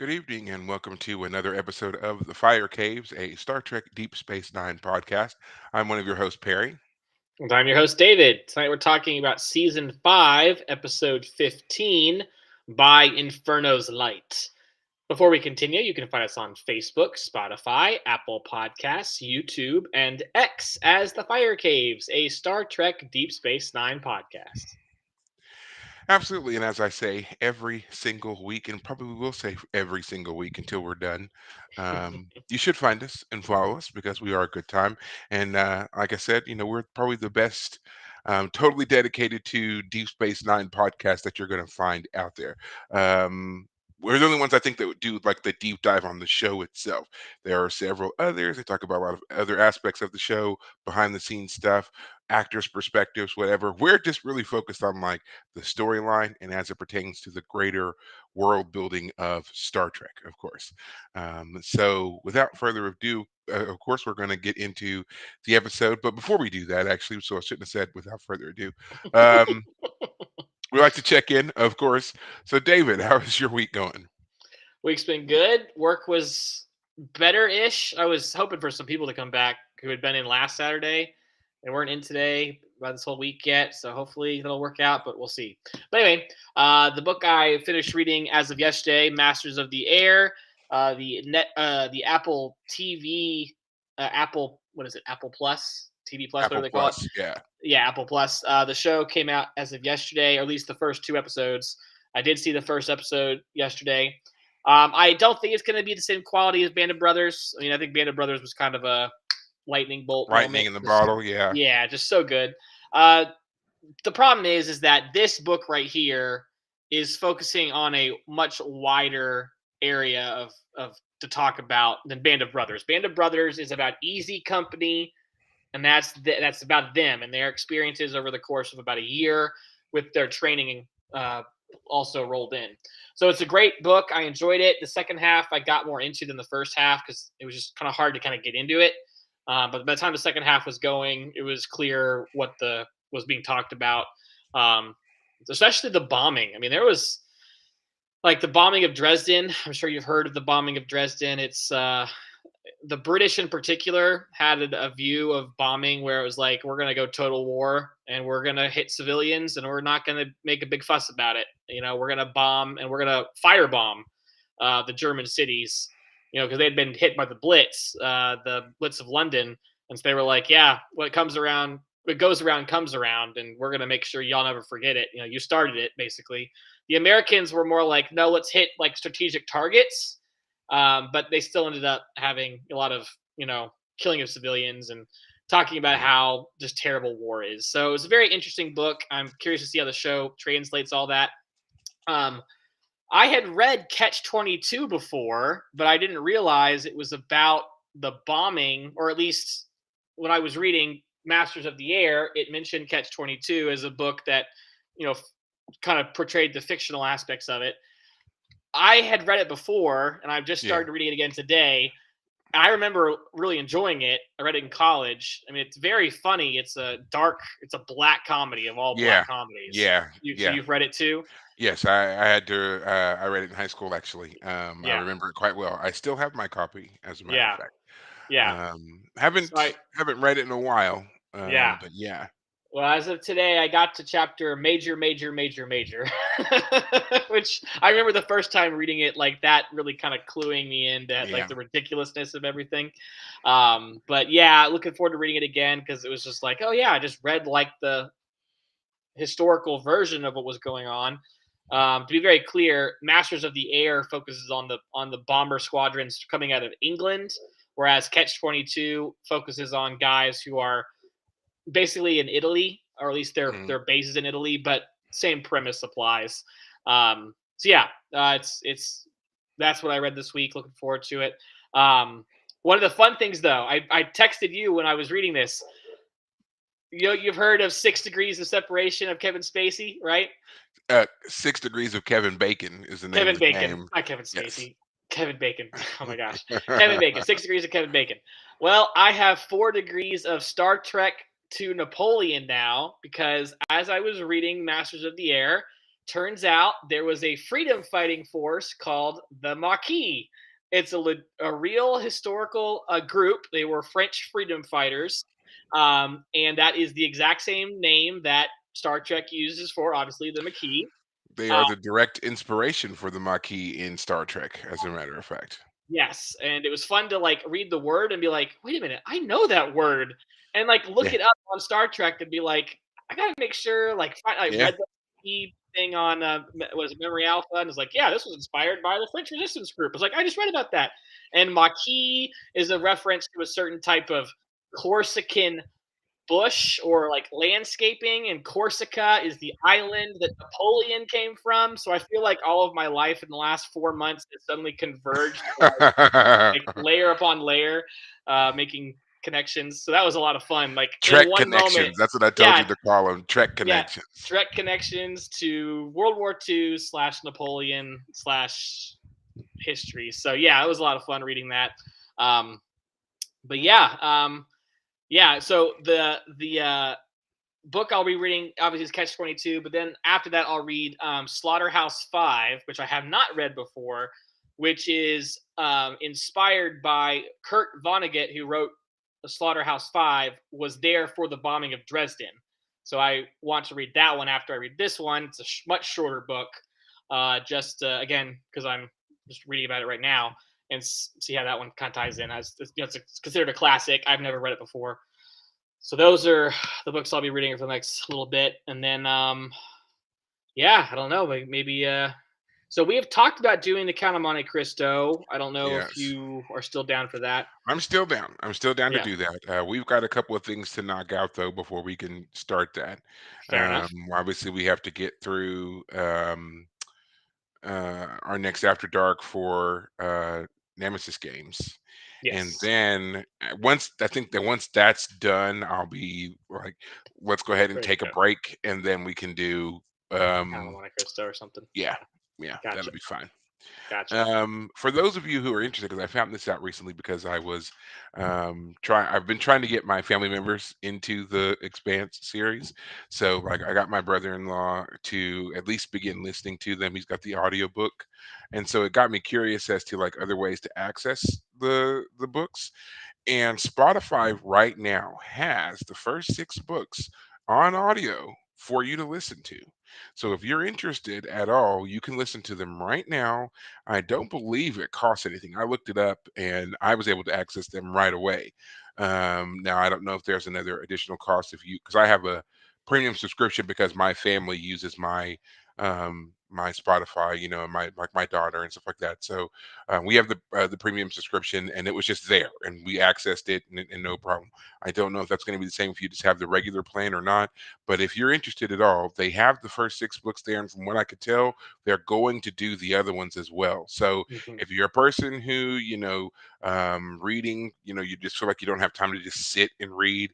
Good evening, and welcome to another episode of The Fire Caves, a Star Trek Deep Space Nine podcast. I'm one of your hosts, Perry. And I'm your host, David. Tonight we're talking about Season 5, Episode 15, By Inferno's Light. Before we continue, you can find us on Facebook, Spotify, Apple Podcasts, YouTube, and X as The Fire Caves, a Star Trek Deep Space Nine podcast. Absolutely, and as I say every single week, and probably will say every single week until we're done, you should find us and follow us because we are a good time. And like I said, we're probably the best, totally dedicated to Deep Space Nine podcast that you're going to find out there. Um, we're the only ones I think that would do like the deep dive on the show itself. There are several others. They talk about a lot of other aspects of the show, behind the scenes stuff, actors' perspectives, whatever. We're just really focused on like the storyline and as it pertains to the greater world building of Star Trek, of course. So, without further ado, of course, we're going to get into the episode. But before we do that, actually, so I shouldn't have said without further ado. Um, we like to check in, of course. So, David, how is your week going? Week's been good. Work was better-ish. I was hoping for some people to come back who had been in last Saturday. They weren't in today by this whole week yet, so hopefully that'll work out, but we'll see. But anyway, the book I finished reading as of yesterday, Masters of the Air, the Apple TV, Apple, what is it? Apple Plus, TV Plus, whatever Apple they call it. Plus, yeah. Yeah, Apple Plus. The show came out as of yesterday, or at least the first two episodes. I did see the first episode yesterday. I don't think it's going to be the same quality as Band of Brothers. I mean, I think Band of Brothers was kind of a lightning bolt Lightning moment. in the Just, bottle, yeah. yeah, just so good. Uh, the problem is that this book right here is focusing on a much wider area of to talk about than Band of Brothers. Band of Brothers is about Easy Company, and that's about them and their experiences over the course of about a year with their training uh, also rolled in. So it's a great book. I enjoyed it. The second half I got more into than the first half because it was just kind of hard to kind of get into it. But by the time the second half was going, it was clear what the was being talked about, um, especially the bombing. I mean, there was like the bombing of Dresden. I'm sure you've heard of the bombing of Dresden. It's the British in particular had a view of bombing where it was like, we're going to go total war and we're going to hit civilians and we're not going to make a big fuss about it. You know, we're going to bomb and we're going to firebomb the German cities, you know, because they'd been hit by the Blitz of London. And so they were like, yeah, what goes around comes around, and we're going to make sure y'all never forget it. You know, you started it, basically. The Americans were more like, no, let's hit like strategic targets, but they still ended up having a lot of, killing of civilians and talking about Mhm. how just terrible war is. So it's a very interesting book. I'm curious to see how the show translates all that. Um, I had read Catch 22 before, but I didn't realize it was about the bombing, or at least when I was reading Masters of the Air, it mentioned Catch 22 as a book that, you know, kind of portrayed the fictional aspects of it. I had read it before, and I've just Yeah. started reading it again today. I remember really enjoying it. I read it in college. I mean, it's very funny. It's a black comedy of all Yeah. black comedies. Yeah. So Yeah. you've read it too? Yes, I had to. I read it in high school, actually. I Yeah, remember it quite well. I still have my copy, as a matter of yeah, fact. yeah. So Haven't read it in a while. yeah. But yeah, Well, as of today, I got to chapter major, major, major, major, which I remember the first time reading it like that, really kind of cluing me into like yeah, the ridiculousness of everything. But yeah, looking forward to reading it again because it was just like, oh yeah, I just read like the historical version of what was going on. To be very clear, Masters of the Air focuses on the bomber squadrons coming out of England, whereas Catch 22 focuses on guys who are basically in Italy, or at least mhm. their base is in Italy, but same premise applies. So yeah, it's that's what I read this week. Looking forward to it. One of the fun things though, I texted you when I was reading this. You know, you've heard of 6 Degrees of Separation of Kevin Spacey, right? 6 Degrees of Kevin Bacon is the name of Kevin the Bacon, game. not Kevin Yes. Spacey. Kevin Bacon. Oh my gosh. Kevin Bacon. 6 Degrees of Kevin Bacon. Well, I have 4 degrees of Star Trek to Napoleon now because as I was reading Masters of the Air, turns out there was a freedom fighting force called the Maquis. It's a real historical group. They were French freedom fighters, and that is the exact same name that Star Trek uses for obviously the Maquis. They Uh, are the direct inspiration for the Maquis in Star Trek, as a matter of fact. yes, and it was fun to like read the word and be like, wait a minute, I know that word, and like look Yeah, it up on Star Trek and be like, I gotta make sure. Like, I yeah. read the key thing on was it Memory Alpha, and it's like, yeah, this was inspired by the French Resistance Group. It's like I just read about that, and Maquis is a reference to a certain type of Corsican bush or like landscaping, and Corsica is the island that Napoleon came from. So I feel like all of my life in the last 4 months has suddenly converged to like layer upon layer, making connections. So that was a lot of fun. Like in Trek one moment, connections. That's what I told yeah, you to call them. Trek yeah, connections. direct connections to World War II slash Napoleon slash history. So yeah, it was a lot of fun reading that. Um, but yeah. So the book I'll be reading obviously is Catch 22, but then after that I'll read Slaughterhouse Five, which I have not read before, which is inspired by Kurt Vonnegut, who wrote Slaughterhouse Five, was there for the bombing of Dresden. So I want to read that one after I read this one. It's a much shorter book, just again because I'm just reading about it right now and see how that one kind of ties in. As it's considered a classic. I've never read it before, so those are the books I'll be reading for the next little bit, and then yeah, I don't know, maybe so we have talked about doing the Count of Monte Cristo. I don't know if Yes. you are still down for that. I'm still down. I'm still down to Yeah, do that. We've got a couple of things to knock out though before we can start that. fair enough. Obviously, we have to get through our next After Dark for Nemesis games, and Yes, then once I think that once that's done, I'll be like, let's go ahead and ready to take a go. break, and then we can do Count of um, Monte Cristo or something. yeah, Yeah, yeah, gotcha, that'll be fine. gotcha. For those of you who are interested, because I found this out recently because I was I've been trying to get my family members into the Expanse series. So like I got my brother-in-law to at least begin listening to them. He's got the audiobook. And so it got me curious as to like other ways to access the books. And Spotify right now has the first 6 books on audio for you to listen to. So if you're interested at all, you can listen to them right now. I don't believe it costs anything. I looked it up and I was able to access them right away. Now I don't know if there's another additional cost if you because I have a premium subscription because my family uses my Spotify, and my like my daughter and stuff like that. So we have the premium subscription, and it was just there, and we accessed it, and no problem. I don't know if that's going to be the same if you just have the regular plan or not, but if you're interested at all, they have the first 6 books there, and from what I could tell, they're going to do the other ones as well. So Hmm. if you're a person who reading, you just feel like you don't have time to just sit and read,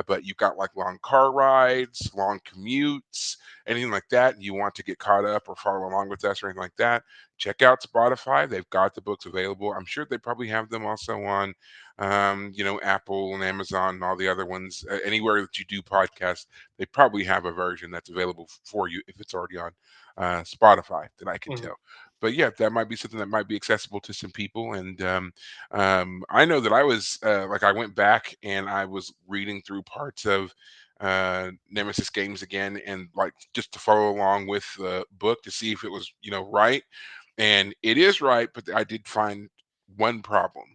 but you've got like long car rides, long commutes, anything like that, and you want to get caught up or follow along with us or anything like that, check out Spotify. They've got the books available. I'm sure they probably have them also on, Apple and Amazon and all the other ones. Anywhere that you do podcasts, they probably have a version that's available for you if it's already on Spotify that I can Hmm. tell. But yeah, that might be something that might be accessible to some people. And I know that I was like I went back and I was reading through parts of Nemesis games again, and like just to follow along with the book to see if it was right, and it is right, but I did find one problem.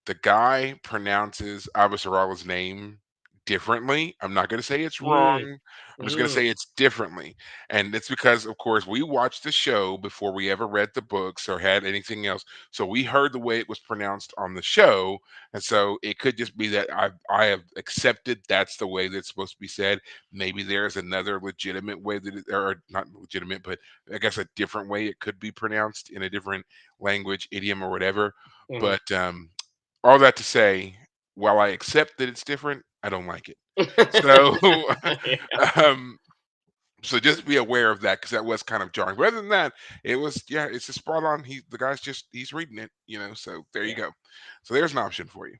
The guy pronounces Avasarala's name differently. I'm not going to say it's Mm, wrong. I'm just going to mm, say it's differently. And it's because, of course, we watched the show before we ever read the books or had anything else. So we heard the way it was pronounced on the show. And so it could just be that I have accepted that's the way that's supposed to be said. Maybe there's another legitimate way that or not legitimate, but I guess a different way it could be pronounced in a different language, idiom, or whatever. mhm. But all that to say, while I accept that it's different, I don't like it. So, Yeah, um, so just be aware of that because that was kind of jarring. But other than that, it was it's just spot on. The guy's just he's reading it. So there you yeah. go. So there's an option for you.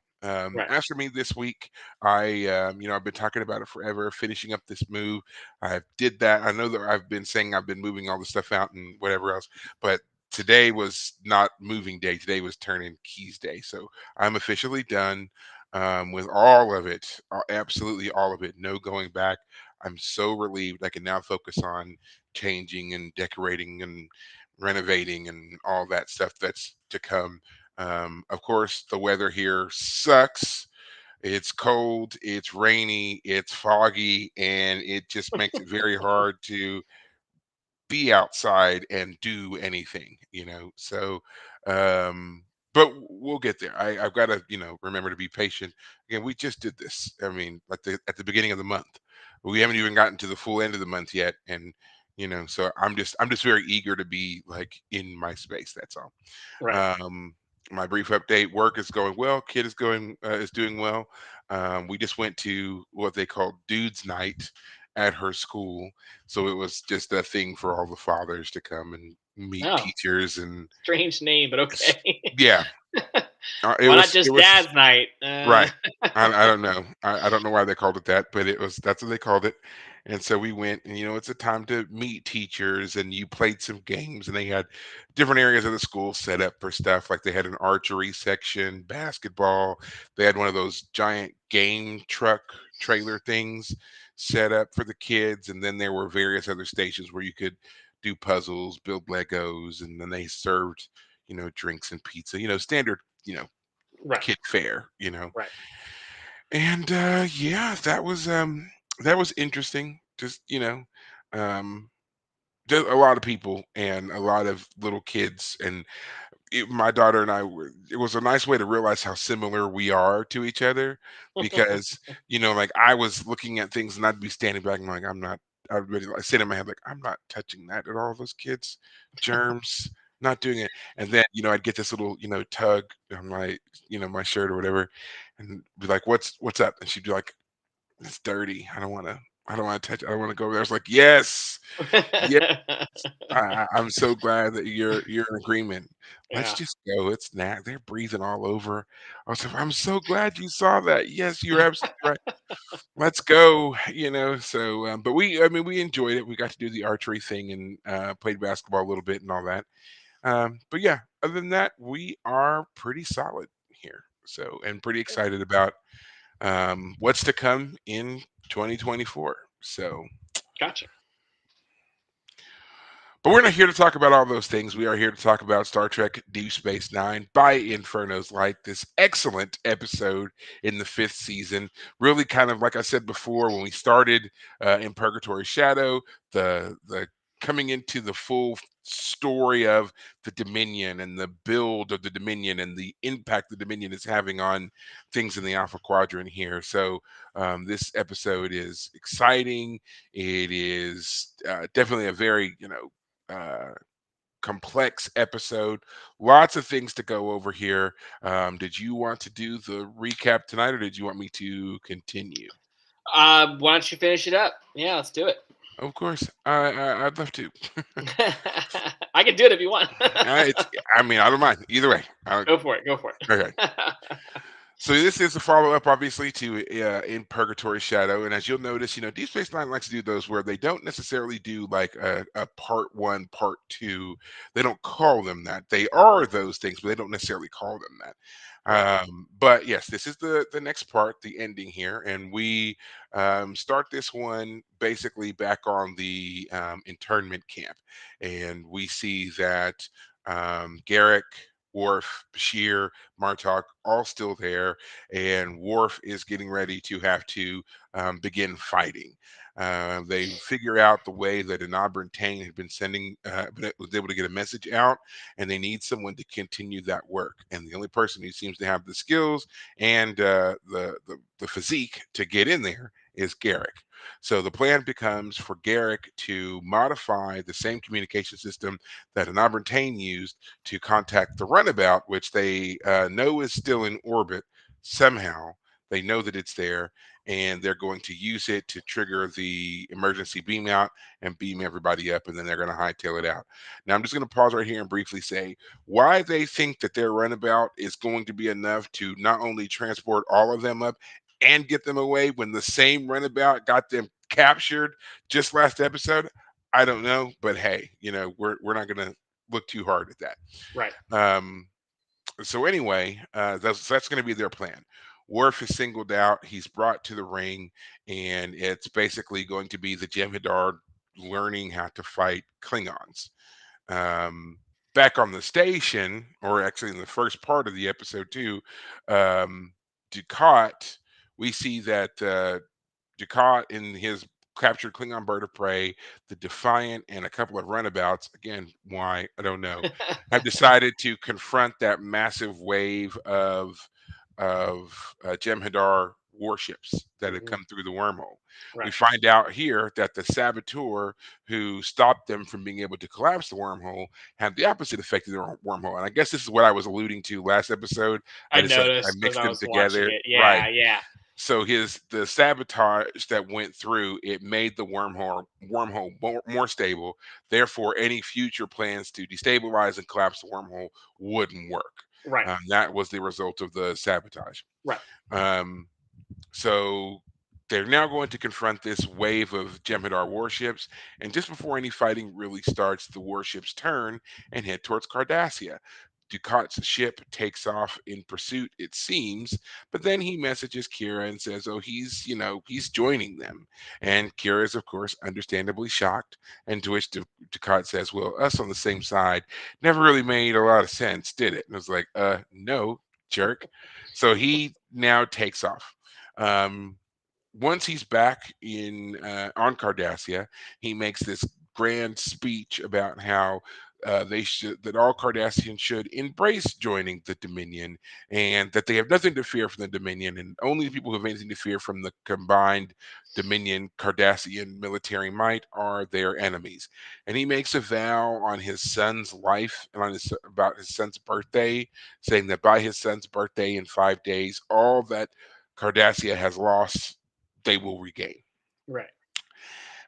Right. As for me this week, I've been talking about it forever, finishing up this move. I did that. I know that I've been saying I've been moving all the stuff out and whatever else, but today was not moving day. Today was turning keys day. So I'm officially done with all of it, absolutely all of it. No going back. I'm so relieved. I can now focus on changing and decorating and renovating and all that stuff that's to come. Of course, the weather here sucks. It's cold, it's rainy, it's foggy, and it just makes it very hard to be outside and do anything, So, um, but we'll get there. I've got to, remember to be patient. Again, we just did this. I mean, at the beginning of the month, we haven't even gotten to the full end of the month yet, and so I'm just very eager to be like in my space. That's all. Right. Um, my brief update: work is going well. Kid is doing well. We just went to what they call Dudes Night at her school, so it was just a thing for all the fathers to come and meet Oh, teachers and strange name, but s- okay. yeah, it Why not was it just was Dad's night? right. I don't know. I don't know why they called it that, but that's what they called it. And so we went, and it's a time to meet teachers, and you played some games, and they had different areas of the school set up for stuff. Like they had an archery section, basketball. They had one of those giant game truck trailer things set up for the kids, and then there were various other stations where you could do puzzles, build Legos, and then they served, drinks and pizza. Standard, Right. kid fare. Right. And yeah, that was interesting. Just um just a lot of people and a lot of little kids, and my daughter and I were. It was a nice way to realize how similar we are to each other, because like I was looking at things and I'd be standing back and like I'm not. I'd be like sitting in my head like I'm not touching that at all. Those kids, germs, not doing it. And then I'd get this little tug on my my shirt or whatever, and be like, "What's up?" And she'd be like, "It's dirty. I don't want to. I don't want to touch. I don't want to go over there." I was like, "Yes, yes." I'm so glad that you're in agreement. Let's Yeah. just go. It's not. They're breathing all over. I was like, I'm so glad you saw that. Yes, you're absolutely right. Let's go. So, but I mean, we enjoyed it. We got to do the archery thing and played basketball a little bit and all that. But yeah, other than that, we are pretty solid here. So, and pretty excited about what's to come in 2024. So, Gotcha. but we're not here to talk about all those things. We are here to talk about Star Trek Deep Space Nine by Inferno's Light, this excellent episode in the fifth season. Really kind of like I said before, when we started in Purgatory Shadow, the coming into the full story of the Dominion and the build of the Dominion and the impact the Dominion is having on things in the Alpha Quadrant here. So this episode is exciting. It is definitely a very uh, complex episode. Lots of things to go over here. Did you want to do the recap tonight, or did you want me to continue? Why don't you finish it up? Yeah, let's do it. Of course, I'd love to. I can do it if you want. It's, I mean, I don't mind either way. Go for it. Go for Okay. it. So this is a follow up, obviously, to In Purgatory Shadow, and as you'll notice, Deep Space Nine likes to do those where they don't necessarily do like a part one, part two. They don't call them that. They are those things, but they don't necessarily call them that. Right. But yes, this is the next part, the ending here, and we start this one basically back on the internment camp, and we see that Garrick, Worf, Bashir, Martok, all still there, and Worf is getting ready to have to begin fighting. They figure out the way that Anabra Tane had been sending, was able to get a message out, and they need someone to continue that work. And the only person who seems to have the skills and the physique to get in there is Garrick. So the plan becomes for Garrick to modify the same communication system that Anabra Tane used to contact the runabout, which they know is still in orbit somehow. They know that it's there, and they're going to use it to trigger the emergency beam out and beam everybody up, and then they're going to hightail it out. Now, I'm just going to pause right here and briefly say why they think that their runabout is going to be enough to not only transport all of them up and get them away when the same runabout got them captured just last episode. I don't know, but hey, we're not going to look too hard at Right. that. So anyway, that's going to be their plan. Worf is singled out. He's brought to the ring, and it's basically going to be the Jem'Hadar learning how to fight Klingons. Um, Back on the station, or actually in the first part of the episode too, um, Dukat, we see that Dukat in his captured Klingon bird of prey, the Defiant, and a couple of runabouts. Again, why I don't know, have decided to confront that massive wave of Jem'Hadar warships that had Mhm. come through the wormhole. We Right. find out here that the saboteur who stopped them from being able to collapse the wormhole had the opposite effect of the wormhole. And I guess this is what I was alluding to last episode. I I noticed as mixed I them was watching together. it. Right. Yeah, yeah. So the sabotage that went through it made the wormhole more stable. Therefore, any future plans to destabilize and collapse the wormhole wouldn't work. Right. That was the result of the sabotage. Right. Um, so they're now going to confront this wave of Jem'Hadar warships, and just before any fighting really starts, the warships turn and head towards Cardassia. Ducat's ship takes off in pursuit, it seems, but then he messages Kira and says, "Oh, he's joining them." And Kira is, of course, understandably shocked. And to which Ducat says, "Well, us on the same side never really made a lot of sense, did it?" And I was like, no, jerk." So he now takes off. Um, Once he's back in on Cardassia, he makes this grand speech about how that all Cardassians should embrace joining the Dominion, and that they have nothing to fear from the Dominion, and only the people who have anything to fear from the combined Dominion Cardassian military might are their enemies. And he makes a vow on his son's life and about his son's birthday, saying that by his son's birthday in 5 days, all that Cardassia has lost, they will regain. Right.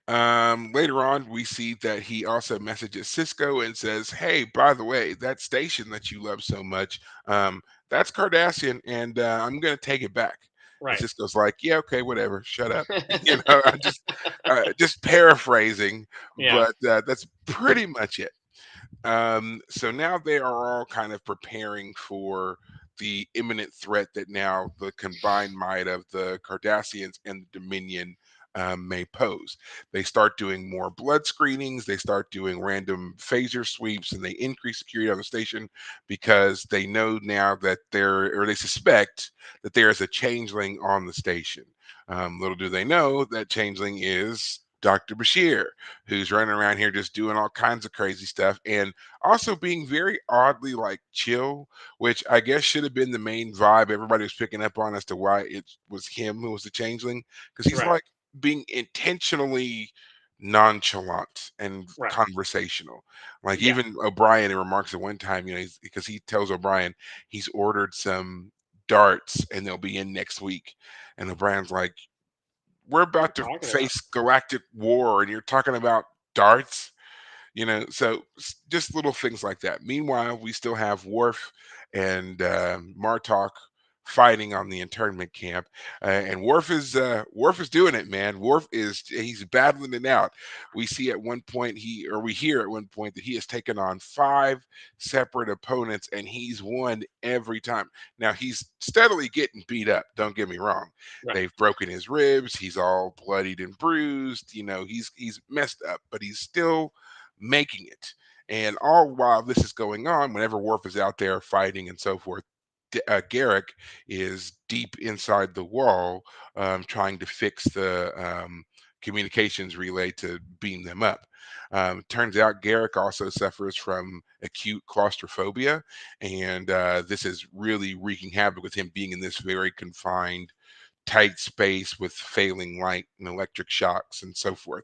Later on, we see that he also messages Cisco and says, "Hey, by the way, that station that you love so much, that's Cardassian, and I'm going to take it back." And Right. Cisco's like, "Yeah, okay, whatever. Shut up." I'm just paraphrasing, Yeah. but that's pretty much it. So now they are all kind of preparing for the imminent threat that now the combined might of the Cardassians and the Dominion may pose. They start doing more blood screenings, they start doing random phaser sweeps, and they increase security on the station because they know now that they suspect that there is a changeling on the station. Little do they know that changeling is Dr. Bashir, who's running around here just doing all kinds of crazy stuff and also being very oddly like chill, which I guess should have been the main vibe everybody was picking up on as to why it was him who was the changeling, because he's Right. like being intentionally nonchalant and Right. conversational. Like Yeah. even O'Brien remarks at one time, because he tells O'Brien he's ordered some darts and they'll be in next week. And O'Brien's like, we're What are about you to talking about? face galactic war and you're talking about darts. So just little things like that. Meanwhile, we still have Worf and Martok fighting on the internment camp, and Worf is doing it, man. He's battling it out. We hear at one point that he has taken on 5 separate opponents, and he's won every time. Now he's steadily getting beat up. Don't get me wrong. Right. They've broken his ribs. He's all bloodied and bruised. He's messed up, but he's still making it. And all while this is going on, whenever Worf is out there fighting and so forth, Garrick is deep inside the wall, trying to fix the communications relay to beam them up. Turns out Garrick also suffers from acute claustrophobia, and this is really wreaking havoc with him being in this very confined tight space with failing light and electric shocks and so forth.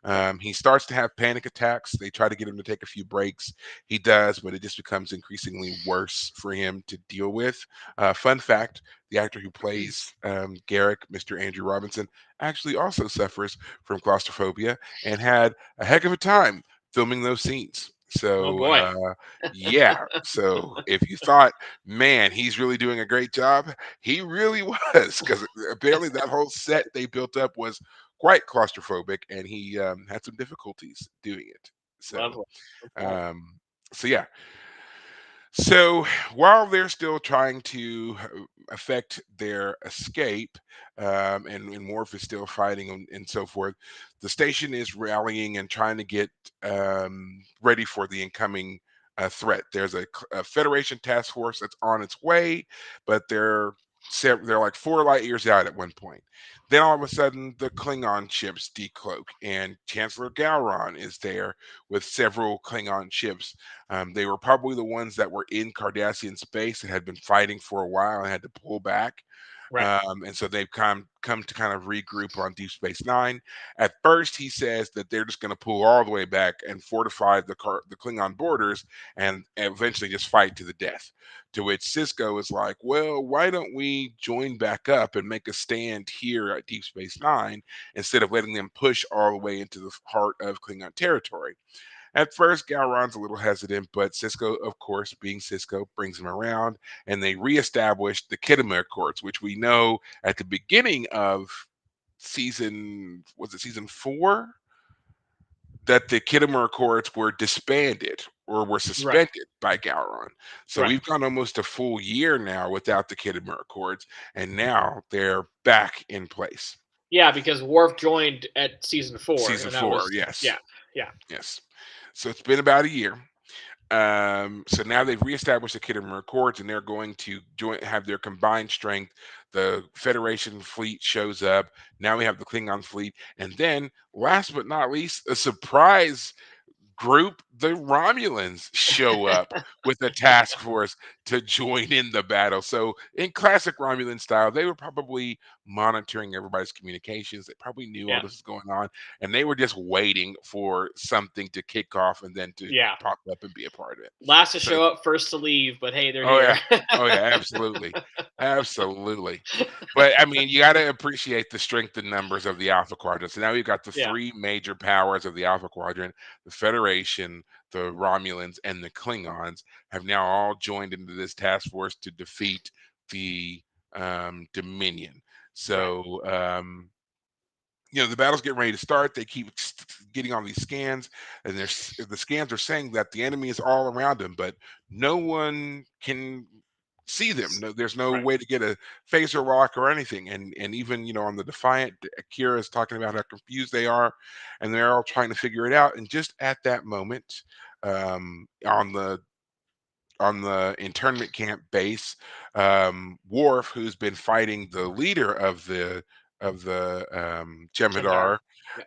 Right. He starts to have panic attacks. They try to get him to take a few breaks. He does, but it just becomes increasingly worse for him to deal with. Fun fact: the actor who plays Garrick, Mr. Andrew Robinson, actually also suffers from claustrophobia and had a heck of a time filming those scenes. Oh So boy. yeah. So if you thought, man, he's really doing a great job, he really was, because apparently that whole set they built up was quite claustrophobic, and he had some difficulties doing it. So, Lovely. Okay. um, so yeah, so while they're still trying to affect their escape, and Worf is still fighting and so forth, the station is rallying and trying to get ready for the incoming threat. There's a Federation task force that's on its way, but they're like 4 light years out at one point. Then all of a sudden, the Klingon ships decloak, and Chancellor Gowron is there with several Klingon ships. They were probably the ones that were in Cardassian space and had been fighting for a while and had to pull back. Right. And so they've come to kind of regroup on Deep Space Nine. At first, he says that they're just going to pull all the way back and fortify the Klingon borders and eventually just fight to the death. To which Cisco is like, "Well, why don't we join back up and make a stand here at Deep Space Nine instead of letting them push all the way into the heart of Klingon territory?" At first, Gowron's a little hesitant, but Cisco, of course, being Cisco, brings him around, and they reestablish the Khitomer Accords, which we know at the beginning of season 4, that the Khitomer Accords were disbanded or were Right. suspended by Gowron. So Right. we've gone almost a full year now without the Khitomer Accords, and now they're back in place. Yeah, because Worf joined at season 4, Season and that four, was yes, yeah, yeah, yes. So it's been about a year. So now they've reestablished the Khitomer Accords, and they're going to have their combined strength. The Federation fleet shows up. Now we have the Klingon fleet, and then last but not least, a surprise group, the Romulans show up with a task force to join in the battle. So, in classic Romulan style, they were probably monitoring everybody's communications. They probably knew all yeah, this was going on, and they were just waiting for something to kick off and then to yeah. pop up and be a part of it. Last to So, show up, first to leave, but hey, they're oh here. yeah, oh yeah, absolutely, absolutely. But I mean, you got to appreciate the strength and numbers of the Alpha Quadrant. So now you've got the Yeah, three major powers of the Alpha Quadrant: the Federation, the Romulans, and the Klingons have now all joined into this task force to defeat the Dominion. right, So the battle's getting ready to start. They keep getting on these scans, and the scans are saying that the enemy is all around them, but no one can see them. No, there's no right. way to get a phaser lock or anything. And even on the Defiant, Akira is talking about how confused they are, and they're all trying to figure it out. And just at that moment, on the internment camp base, Worf, who's been fighting the leader of the Jem'Hadar. Jem'Hadar,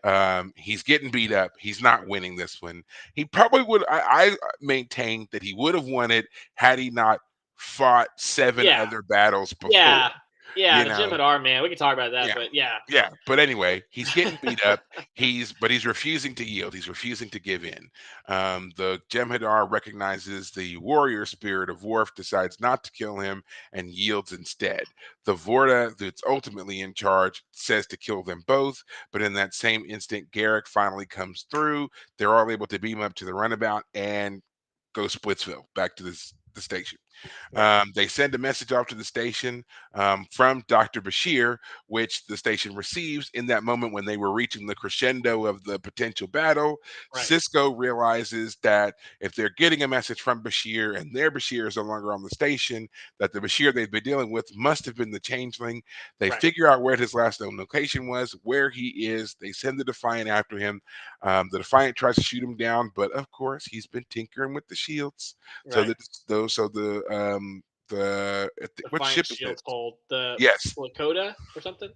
Yeah, he's getting beat up. He's not winning this one. He probably would. I maintain that he would have won it had he not fought seven yeah, other battles before. yeah, yeah. You The know, Jem'Hadar man, we can talk about that, yeah. but yeah, Yeah, but anyway, he's getting beat up. He's refusing to yield. He's refusing to give in. The Jem'Hadar recognizes the warrior spirit of Worf, decides not to kill him, and yields instead. The Vorta, that's ultimately in charge, says to kill them both. But in that same instant, Garrick finally comes through. They're all able to beam up to the runabout and go Splitsville back to the station. right, They send a message off to the station from Dr. Bashir, which the station receives in that moment when they were reaching the crescendo of the potential battle. right, Cisco realizes that if they're getting a message from Bashir and their Bashir is no longer on the station, that the Bashir they've been dealing with must have been the changeling. They right, figure out where his last known location was, where he is. They send the Defiant after him. The Defiant tries to shoot him down, but of course, he's been tinkering with the shields. So right. that those so what Defiant ship is this? shields hold the Yes, Lakota or something.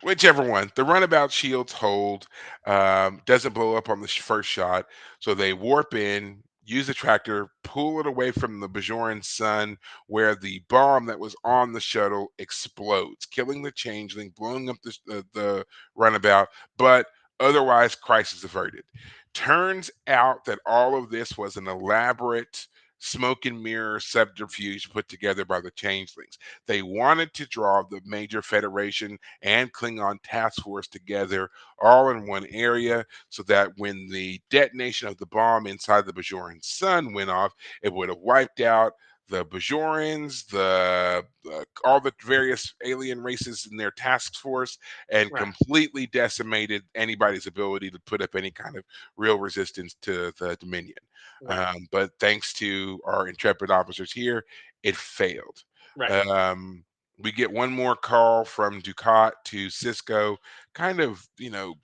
whichever one. The runabout shields hold, doesn't blow up on the first shot, so they warp in. use the tractor, pull it away from the Bajoran sun, where the bomb that was on the shuttle explodes, killing the changeling, blowing up the runabout, but otherwise crisis averted. Turns out that all of this was an elaborate smoke and mirror subterfuge put together by the changelings. They wanted to draw the major Federation and Klingon task force together all in one area so that when the detonation of the bomb inside the Bajoran sun went off, it would have wiped out the Bajorans, the all the various alien races in their task force, and Right. completely decimated anybody's ability to put up any kind of real resistance to the Dominion. Right. But thanks to our intrepid officers here, it failed. Right. Um, we get one more call from Ducat to Cisco, kind of,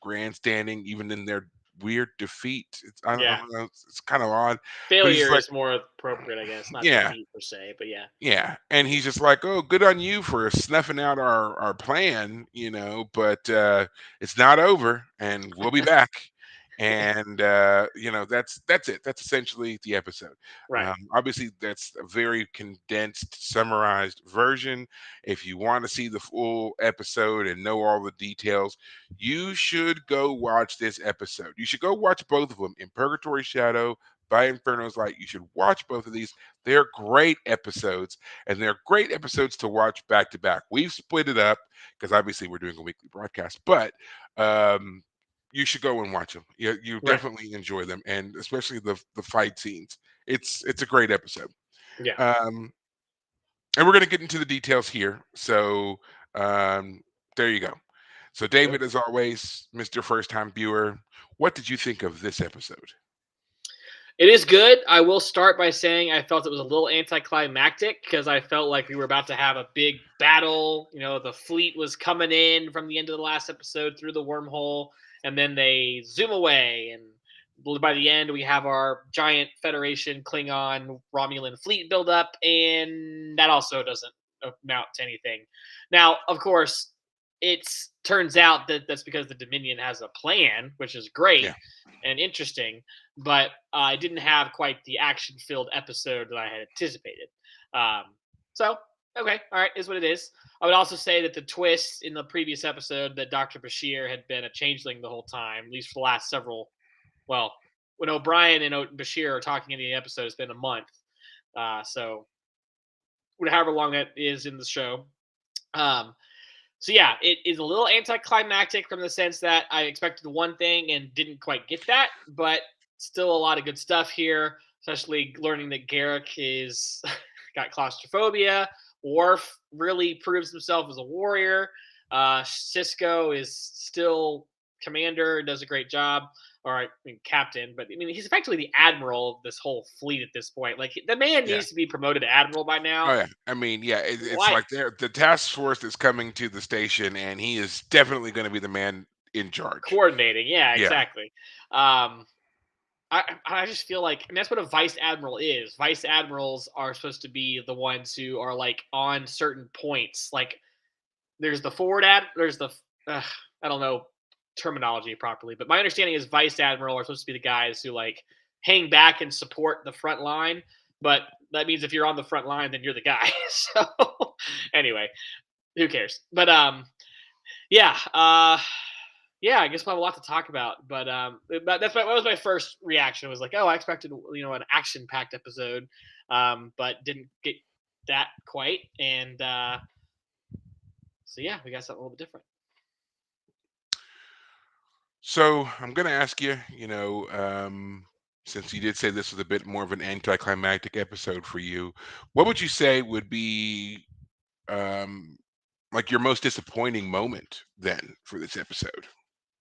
grandstanding even in their weird defeat. I Yeah. don't know, it's kind of odd, but he's just Failure like, is more appropriate, I guess, not yeah, defeat per se, but yeah. yeah, and he's just like, "Oh, good on you for snuffing out our plan, but it's not over, and we'll be back." And that's it. That's essentially the episode. Right. Obviously, that's a very condensed, summarized version. If you want to see the full episode and know all the details, you should go watch this episode. You should go watch both of them, In Purgatory Shadow by Inferno's Light. You should watch both of these. They're great episodes, and they're great episodes to watch back to back. We've split it up because obviously we're doing a weekly broadcast, but um, you should go and watch them. You Right. definitely enjoy them, and especially the fight scenes. It's a great episode. Yeah. Um, and we're gonna get into the details here. So um, there you go. So Sure. David, as always, Mr. First Time Viewer, what did you think of this episode? It is good. I will start by saying I felt it was a little anticlimactic because I felt like we were about to have a big battle. The fleet was coming in from the end of the last episode through the wormhole, and then they zoom away. And by the end, we have our giant Federation, Klingon, Romulan fleet buildup, and that also doesn't amount to anything. Now, of course, it turns out that that's because the Dominion has a plan, which is great Yeah, and interesting, but I didn't have quite the action-filled episode that I had anticipated. So, okay, all right, is what it is. I would also say that the twist in the previous episode that Dr. Bashir had been a changeling the whole time, at least for the last several, well, when O'Brien and Bashir are talking in the episode, it's been a month. So, however long that is in the show. Um, so yeah, it is a little anticlimactic from the sense that I expected one thing and didn't quite get that, but still a lot of good stuff here, especially learning that Garrick is got claustrophobia. Worf really proves himself as a warrior. Cisco is still commander, does a great job. Or I mean, captain, but I mean, he's effectively the admiral of this whole fleet at this point. Like the man yeah. needs to be promoted to admiral by now. Oh yeah, I mean, yeah, it's Why like the task force is coming to the station, and he is definitely going to be the man in charge. coordinating? Yeah, Yeah, exactly. Um, I just feel like, and that's what a vice admiral is. Vice admirals are supposed to be the ones who are like on certain points. Like there's the there's the I don't know terminology properly, but my understanding is vice admiral are supposed to be the guys who like hang back and support the front line. But that means if you're on the front line, then you're the guy. So anyway, who cares? But yeah, yeah, I guess we'll have a lot to talk about. But that was my first reaction. Was like, oh, I expected an action packed episode, but didn't get that quite. And so yeah, we got something a little bit different. so I'm going to ask you, since you did say this was a bit more of an anticlimactic episode for you, what would you say would be um, like your most disappointing moment then for this episode?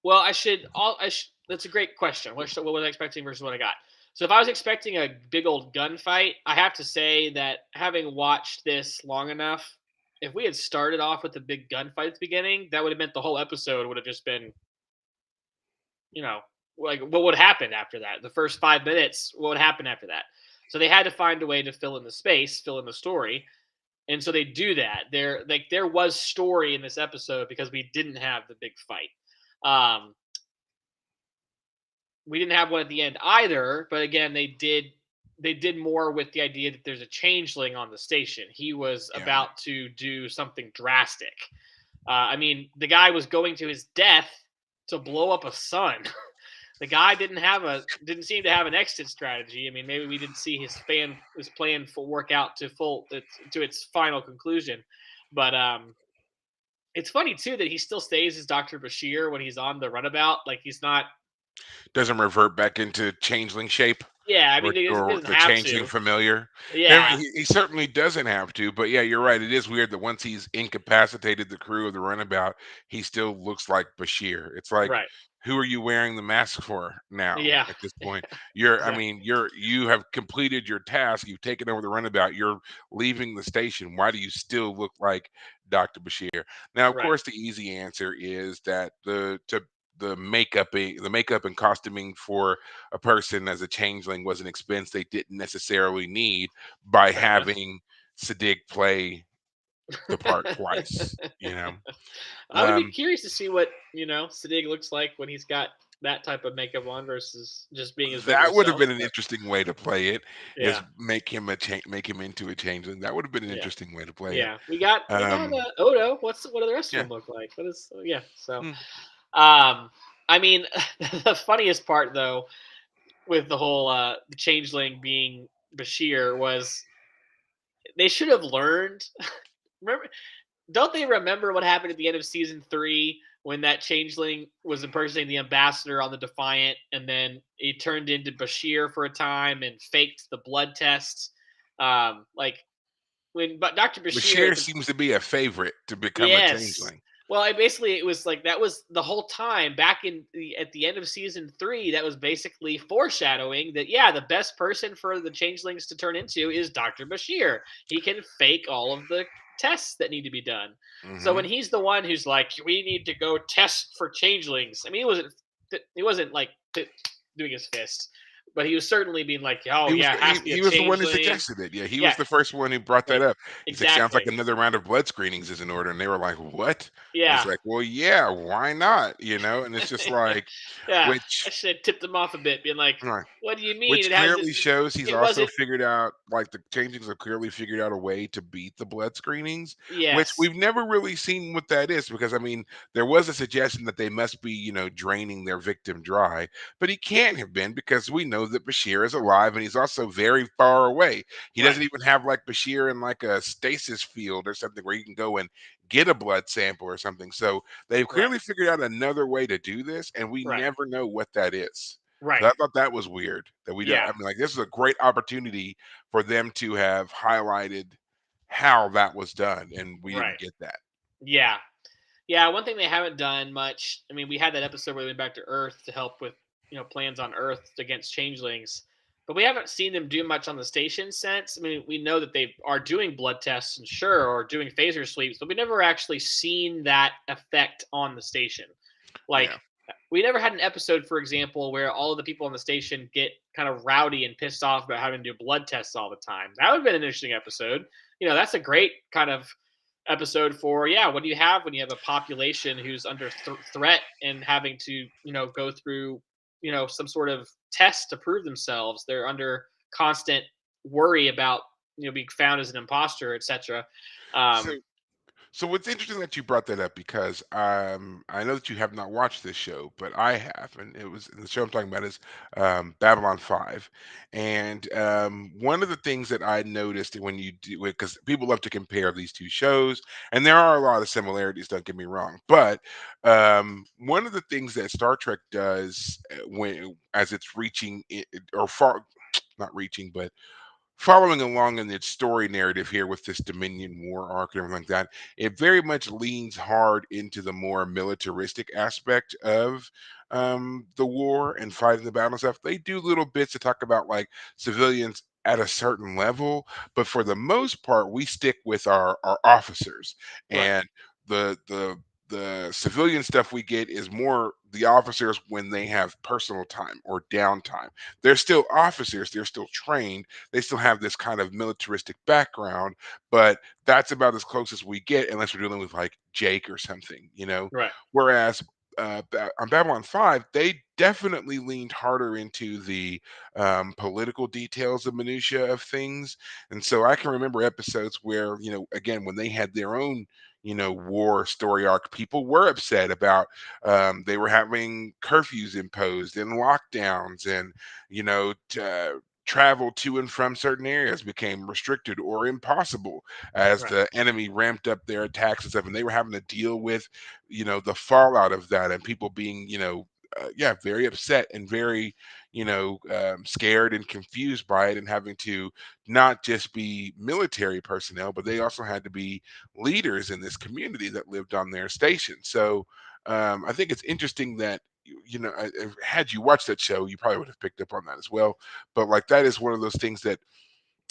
Well, that's a great question. What was I expecting versus what I got? So if I was expecting a big old gunfight, I have to say that having watched this long enough, if we had started off with a big gunfight at the beginning, that would have meant the whole episode would have just been, you know, like what would happen after that? The first 5 minutes, what would happen after that? So they had to find a way to fill in the space, fill in the story, and so they do that. There was story in this episode because we didn't have the big fight. Um, we didn't have one at the end either, but again, they did. they did more with the idea that there's a changeling on the station. He was Yeah. about to do something drastic. I mean, the guy was going to his death to blow up a sun. The guy didn't seem to have an exit strategy. I mean, maybe we didn't see his plan for work out to its final conclusion, but it's funny too that he still stays as Dr. Bashir when he's on the runabout. Like he's not. Doesn't revert back into changeling shape Yeah, I or mean, he or doesn't the have changeling to. familiar. Yeah, He certainly doesn't have to, but yeah, you're right. It is weird that once he's incapacitated the crew of the runabout, he still looks like Bashir. It's like, right. who are you wearing the mask for now Yeah, at this point? I exactly. mean, you have completed your task. You've taken over the runabout. You're leaving the station. Why do you still look like Dr. Bashir? Now, of Right. course, the easy answer is that the makeup and costuming for a person as a changeling was an expense they didn't necessarily need by Fair enough. having Sadiq play the part twice, you know? I would be Um, curious to see what Sadiq looks like when he's got that type of makeup on versus just being his regular that would have self. been an But interesting way to play it, is yeah, make him into a changeling. That would have been an yeah, interesting way to play it. yeah. We got Um, Odo. What do the rest of yeah. them look like? What is yeah? So Hmm. I mean, the funniest part though with the whole the changeling being Bashir was they should have learned. Remember, don't they remember what happened at the end of season 3 when that changeling was impersonating the ambassador on the Defiant, and then he turned into Bashir for a time and faked the blood tests? Like but Dr. Bashir Bashir at the seems to be a favorite to become a yes. changeling. Well, I basically it was like that was the whole time back at the end of season 3. That was basically foreshadowing that yeah, the best person for the changelings to turn into is Dr. Bashir. He can fake all of the tests that need to be done. So when Hmm. he's the one who's like, we need to go test for changelings. I mean, he wasn't like doing his fist, but he was certainly being like, oh He was yeah, it has to be a he was the one who changeling. suggested it. Yeah, he was Yeah, the first one who brought that like up. He said, "Sounds like exactly. another round of blood screenings is in order," and they were like, "What?" And he's Yeah. like, "Well, yeah, why not?" You know, and it's just Yeah, like, yeah. I which should have tipped him off a bit, being like, right. "What do you mean Which it hasn't? clearly shows he's It also wasn't." figured out, like, the changelings have clearly figured out a way to beat the blood screenings, which Yes, we've never really seen what that is, because, I mean, there was a suggestion that they must be, draining their victim dry, but he can't have been, because we know that Bashir is alive and he's also very far away. He right, doesn't even have, like, Bashir in, like, a stasis field or something where you can go and get a blood sample or something, so they've right, clearly figured out another way to do this, and we right, never know what that is. So right. I thought that was weird that we don't. I Yeah, mean, like, this is a great opportunity for them to have highlighted how that was done, and we didn't right. get that. Yeah, yeah. One thing they haven't done much. I mean, we had that episode where they went back to Earth to help with plans on Earth against changelings, but we haven't seen them do much on the station since. I mean, we know that they are doing blood tests and sure, or doing phaser sweeps, but we never actually seen that effect on the station. Yeah. Like we never had an episode, for example, where all of the people on the station get kind of rowdy and pissed off about having to do blood tests all the time. That would have been an interesting episode. That's a great kind of episode for yeah. What do you have when you have a population who's under threat and having to go through some sort of test to prove themselves? They're under constant worry about being found as an imposter, etc. So Um, So what's interesting that you brought that up, because I know that you have not watched this show, but I have, and it was the show I'm talking about is Babylon 5. And one of the things that I noticed when you do, because people love to compare these two shows, and there are a lot of similarities, don't get me wrong, but one of the things that Star Trek does, when as it's reaching or far not reaching, but following along in its story narrative here with this Dominion War arc and everything like that, it very much leans hard into the more militaristic aspect of the war and fighting the battle and stuff. They do little bits to talk about, like, civilians at a certain level, but for the most part, we stick with our officers, right, and the civilian stuff we get is more the officers when they have personal time or downtime. They're still officers, they're still trained, they still have this kind of militaristic background, but that's about as close as we get unless we're dealing with, like, Jake or something. right, Whereas on Babylon 5, they definitely leaned harder into the political details, the minutia of things. And so I can remember episodes where, again, when they had their own, war story arc, people were upset about they were having curfews imposed and lockdowns, and travel to and from certain areas became restricted or impossible as Right. the enemy ramped up their attacks and stuff, and they were having to deal with the fallout of that, and people being yeah, very upset and very scared and confused by it, and having to not just be military personnel, but they also had to be leaders in this community that lived on their station. So I think it's interesting that had you watched that show, you probably would have picked up on that as well. But like, that is one of those things that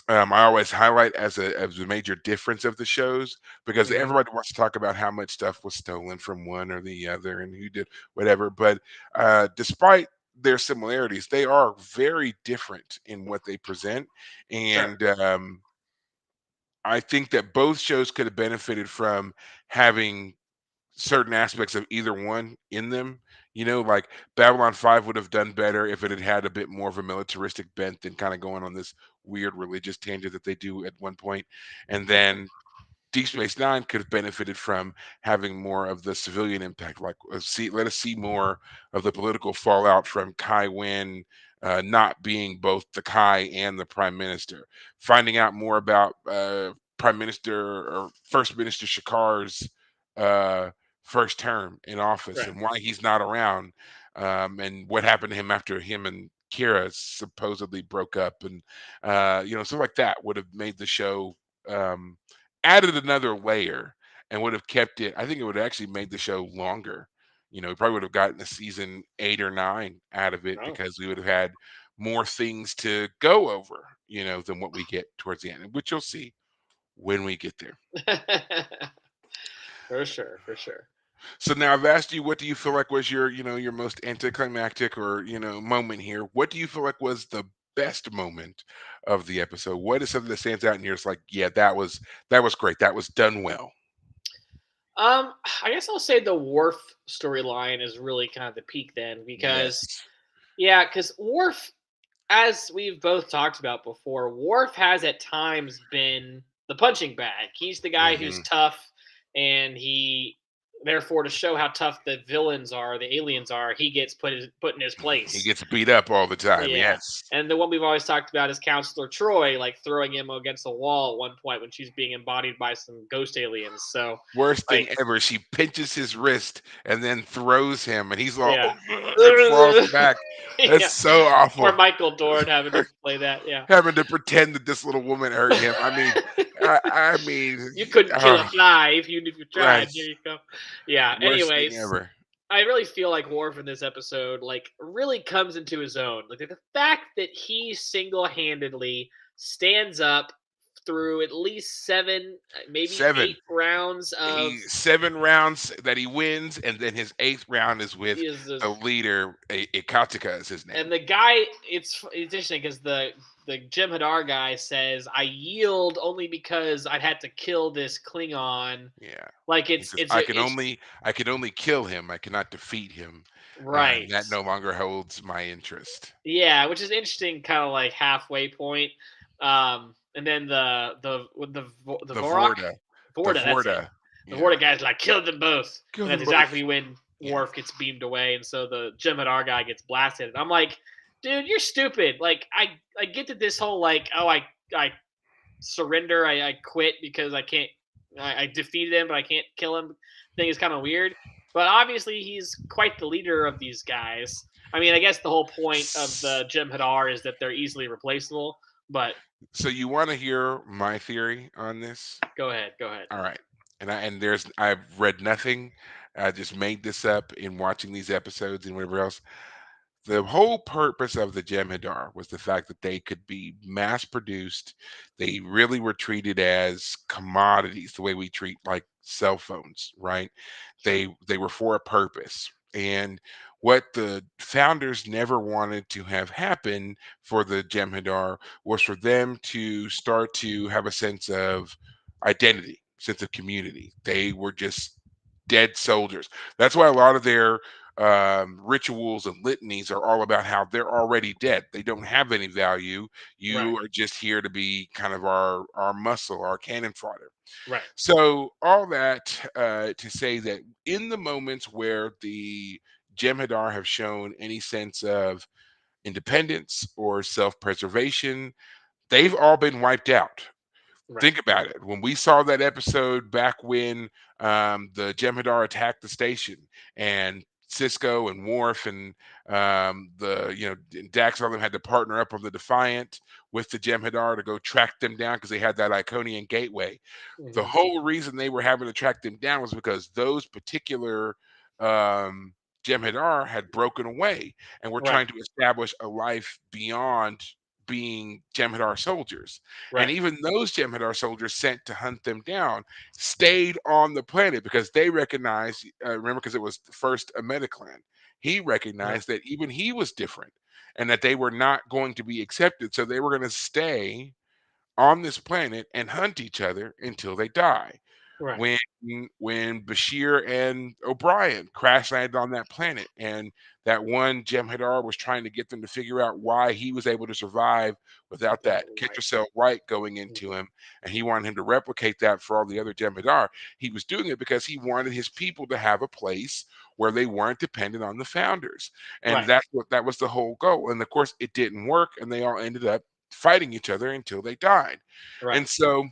I always highlight as a major difference of the shows, because Hmm. everybody wants to talk about how much stuff was stolen from one or the other and who did whatever. But despite their similarities, they are very different in what they present, Sure. and I think that both shows could have benefited from having certain aspects of either one in them. Like Babylon 5 would have done better if it had had a bit more of a militaristic bent than kind of going on this weird religious tangent that they do at one point. And then Deep Space Nine could have benefited from having more of the civilian impact. Like, let us see more of the political fallout from Kai Wen not being both the Kai and the Prime Minister. Finding out more about Prime Minister or First Minister Shakar's uh, first term in office Right. and why he's not around, and what happened to him after him and Kira supposedly broke up, and stuff like that would have made the show. Um, Added another layer and would have kept it. I think it would have actually made the show longer. We probably would have gotten a season 8 or 9 out of it, Oh. because we would have had more things to go over, than what we get towards the end, which you'll see when we get there. For sure. For sure. So now I've asked you, what do you feel like was your most anticlimactic or moment here? What do you feel like was the best moment of the episode? What is something that stands out and you're just like, yeah, that was great. That was done well. I guess I'll say the Worf storyline is really kind of the peak then, because Yes. yeah, because Worf, as we've both talked about before, Worf has at times been the punching bag. He's the guy who's Hmm. tough, and he, therefore, to show how tough the villains are, the aliens are, he gets put in his He place. gets beat up all the time. Yeah. Yes. And the one we've always talked about is Counselor Troy, like throwing him against the wall at one point when she's being embodied by some ghost aliens. So, Worst thing like, ever. She pinches his wrist and then throws him, and he's all yeah. and falls back. It's Yeah. so Or awful. Michael Dorn having to play that. Yeah. Having to pretend that this little woman hurt him. I mean, I mean, You couldn't kill a uh, fly if you right. tried. Here you go. Yeah. Worst thing Anyways, ever. I really feel like Worf in this episode like really comes into his own. Like the fact that he single-handedly stands up through at least seven, maybe 7. 8 rounds of 7 rounds that he wins, and then his 8th round is with is the leader. Ikatika is his and name. the guy. It's interesting because the Jim Hadar guy says, "I yield only because I'd had to kill this Klingon." Yeah. Like He says, it's I can only kill him. I cannot defeat him. And right. that no longer holds my interest. Yeah, which is interesting, kind of like halfway point. And then the The Vorok, Vorda. The Vorda, that's it. Vorda. The Vorda Yeah. guy's like killed them both, Kill and that's them both. exactly when Yeah. Worf gets beamed away, and so the Jem'Hadar guy gets blasted. And I'm like, dude, you're stupid. Like I get that this whole like, oh, I surrender, I quit because I can't, I defeated him, but I can't kill him. Thing is kind of weird, but obviously he's quite the leader of these guys. I mean, I guess the whole point of S- the Jem'Hadar is that they're easily replaceable. But So you want to hear my theory on this? go ahead, go ahead. All right. I've read nothing. I just made this up in watching these episodes and whatever else. The whole purpose of the Jem'Hadar was the fact that they could be mass produced. They really were treated as commodities, the way we treat like cell phones, right? Sure. They were for a purpose. And what the founders never wanted to have happen for the Jem'Hadar was for them to start to have a sense of identity, sense of community. They were just dead soldiers. That's why a lot of their rituals and litanies are all about how they're already dead. They don't have any value. Right. You are just here to be kind of our muscle, our cannon fodder. Right. So all that to say that in the moments where the Jem'Hadar have shown any sense of independence or self-preservation, they've all been wiped out. Right. Think about it. When we saw that episode back when the Jem'Hadar attacked the station, and Cisco and Worf and the Dax and all them had to partner up on the Defiant with the Jem'Hadar to go track them down because they had that Iconian gateway. The Hmm. whole reason they were having to track them down was because those particular um, Jem'Hadar had broken away and were Right. trying to establish a life beyond being Jem'Hadar soldiers. And Right. even those Jem'Hadar soldiers sent to hunt them down stayed on the planet because they recognized, remember, because it was first a Metaclan. He Right. recognized that even he was different and that they were not going to be accepted. So they were going to stay on this planet and hunt each other until they die. Right. when when Bashir and O'Brien crash landed on that planet, and that one Jem'Hadar was trying to get them to figure out why he was able to survive without Without that the catch light. yourself right going into Mhm. him, and he wanted him to replicate that for all the other Jem'Hadar. He was doing it because he wanted his people to have a place where they weren't dependent on the founders, and Right. that was the whole goal. And of course, it didn't work, and they all ended up fighting each other until they died. Right. And so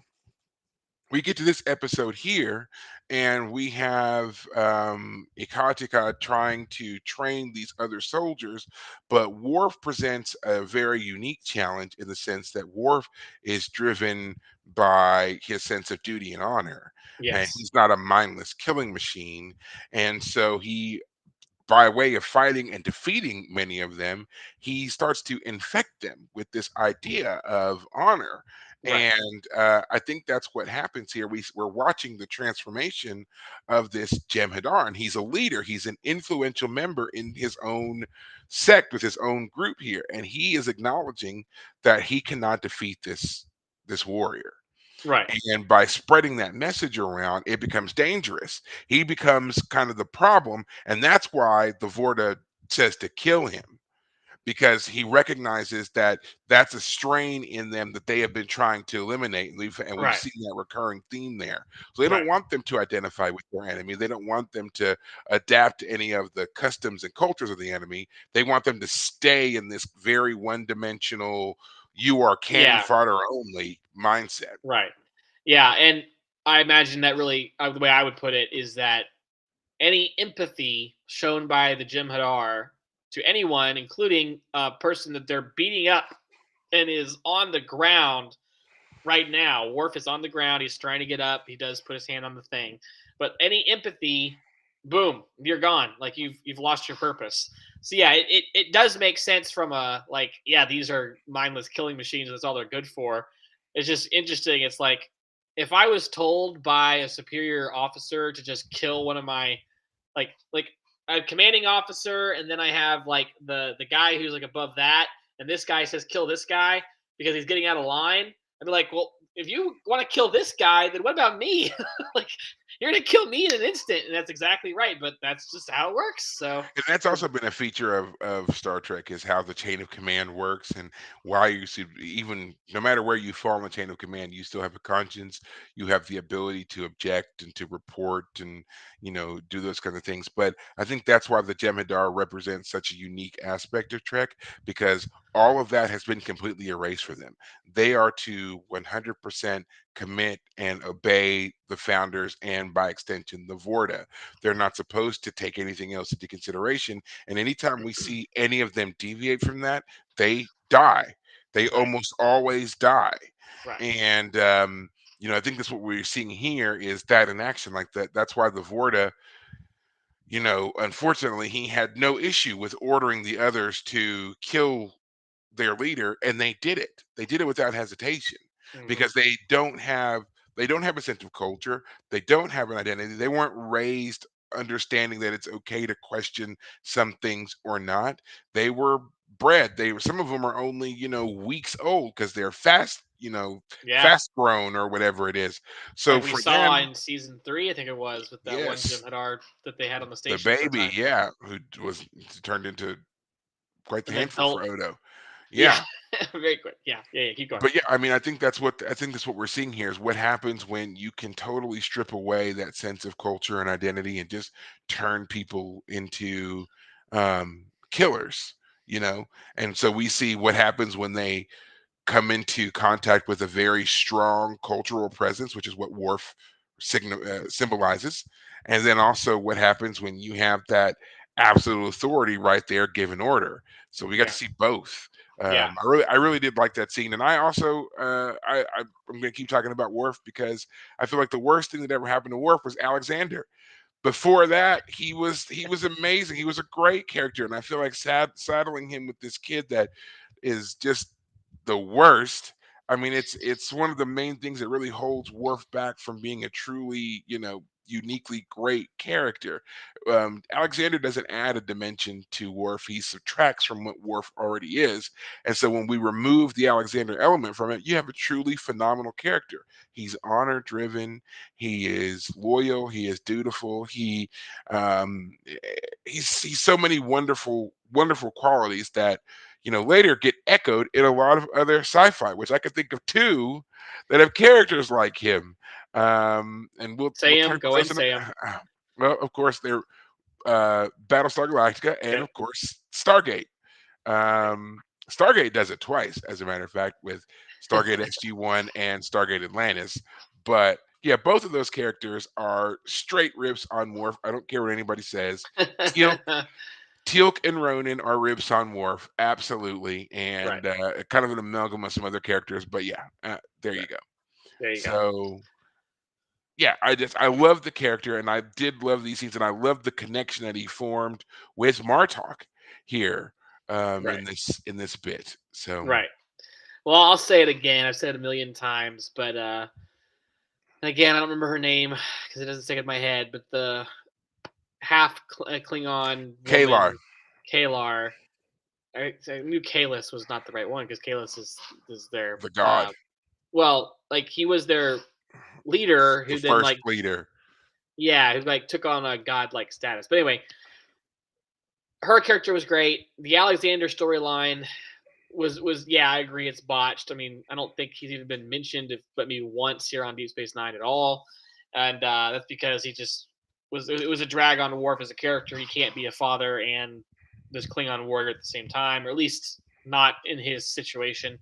we get to this episode here, and we have Ikatika trying to train these other soldiers, but Worf presents a very unique challenge in the sense that Worf is driven by his sense of duty and honor, and Yes. he's not a mindless killing machine. And so he, by way of fighting and defeating many of them, he starts to infect them with this idea of honor. Right. And I think that's what happens here. We're watching the transformation of this Jem'Hadar, and he's a leader. He's an influential member in his own sect with his own group here, and he is acknowledging that he cannot defeat this warrior. Right. And by spreading that message around, it becomes dangerous. He becomes kind of the problem. And that's why the Vorta says to kill him, because he recognizes that that's a strain in them that they have been trying to eliminate. And we've Right. seen that recurring theme there. So they don't Right. want them to identify with their enemy. They don't want them to adapt to any of the customs and cultures of the enemy. They want them to stay in this very one dimensional, you are cannon Yeah. fodder only mindset. Right. Yeah. And I imagine that really, the way I would put it is that any empathy shown by the Jem'Hadar to anyone, including a person that they're beating up and is on the ground right now. Worf is on the ground. He's trying to get up. He does put his hand on the thing, but any empathy, boom, you're gone. Like you've lost your purpose. So yeah, it does make sense from a like yeah, these are mindless killing machines. That's all they're good for. It's just interesting. It's like if I was told by a superior officer to just kill one of my like a commanding officer, and then I have like the guy who's like above that, and this guy says kill this guy because he's getting out of line. I'd be like, well, if you want to kill this guy, then what about me? Like, you're gonna kill me in an instant, and that's exactly right. But that's just how it works. So, And that's also been a feature of Star Trek, is how the chain of command works, and why you should, even no matter where you fall in the chain of command, you still have a conscience. You have the ability to object and to report and do those kind of things. But I think that's why the Jem'Hadar represents such a unique aspect of Trek, because all of that has been completely erased for them. They are to 100% commit and obey the founders, and by extension the Vorta. They're not supposed to take anything else into consideration. And anytime we see any of them deviate from that, they die. They right, almost always die. right, And I think that's what we're seeing here, is that in action like that. That's why the Vorta, unfortunately, he had no issue with ordering the others to kill their leader, and they did it. They did it without hesitation, hmm, because they don't have a sense of culture. They don't have an identity. They weren't raised understanding that it's okay to question some things or not. They were bred. They some of them are only weeks old because they're fast, Yeah. fast grown or whatever it is. So Like we for saw them, in season 3, I think it was, with that one Jim yes, Hadard that they had on the the station for a baby, time. yeah, who was turned into quite the An handful for adult. Odo. Yeah. Yeah. Very quick. Yeah. Yeah. Yeah. Keep going. But yeah, I mean, I think that's what we're seeing here is what happens when you can totally strip away that sense of culture and identity and just turn people into killers, you know. And so we see what happens when they come into contact with a very strong cultural presence, which is what Worf symbolizes, and then also what happens when you have that absolute authority right there, given order. So we got to Yeah. see both. Yeah. I really did like that scene, and I also, I'm going to keep talking about Worf because I feel like the worst thing that ever happened to Worf was Alexander. Before that, he was amazing. He was a great character, and I feel like saddling him with this kid that is just the worst. I mean, it's one of the main things that really holds Worf back from being a truly, uniquely great character. Alexander doesn't add a dimension to Worf; he subtracts from what Worf already is. And so, when we remove the Alexander element from it, you have a truly phenomenal character. He's honor driven. He is loyal. He is dutiful. Um, eh, he's so many wonderful qualities that later get echoed in a lot of other sci-fi, which I could think of two that have characters like him. And we'll Say him. touch Go on and some. say him. Well, of course, they're Battlestar Galactica, and Okay. of course Stargate. Stargate does it twice, as a matter of fact, with Stargate SG-1 and Stargate Atlantis. But yeah, both of those characters are straight rips on Worf. I don't care what anybody says. Teal Teal'c and Ronan are ribs on Worf, absolutely, Right. and kind of an amalgam of some other characters. But yeah, there you Right. go. There you go. So yeah, I love the character, and I did love these scenes, and I love the connection that he formed with Martok here Right. in this bit. So Right. Well, I'll say it again. I've said it a million times, but again, I don't remember her name because it doesn't stick in my head. But the half Klingon Kalar, woman, Kalar. I knew Kalis was not the right one because Kalis is their the god, well, like he was their leader the who then first like leader. yeah, who like took on a godlike status. But anyway, her character was great. The Alexander storyline was yeah, I agree it's botched. I mean, I don't think he's even been mentioned if but maybe once here on Deep Space Nine at all, and that's because he just was it was a drag on Worf as a character. He can't be a father and this Klingon warrior at the same time, or at least not in his situation.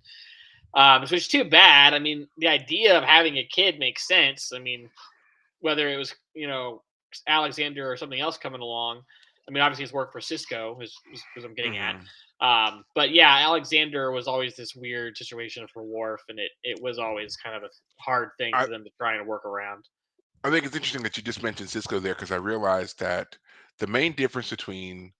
So it's too bad. I mean, the idea of having a kid makes sense. I mean, whether it was Alexander or something else coming along. I mean, obviously, it's worked for Cisco, is what I'm getting at. Mhm. But yeah, Alexander was always this weird situation for Worf, and it was always kind of a hard thing I for them to try and work around. I think it's interesting that you just mentioned Cisco there because I realized that the main difference between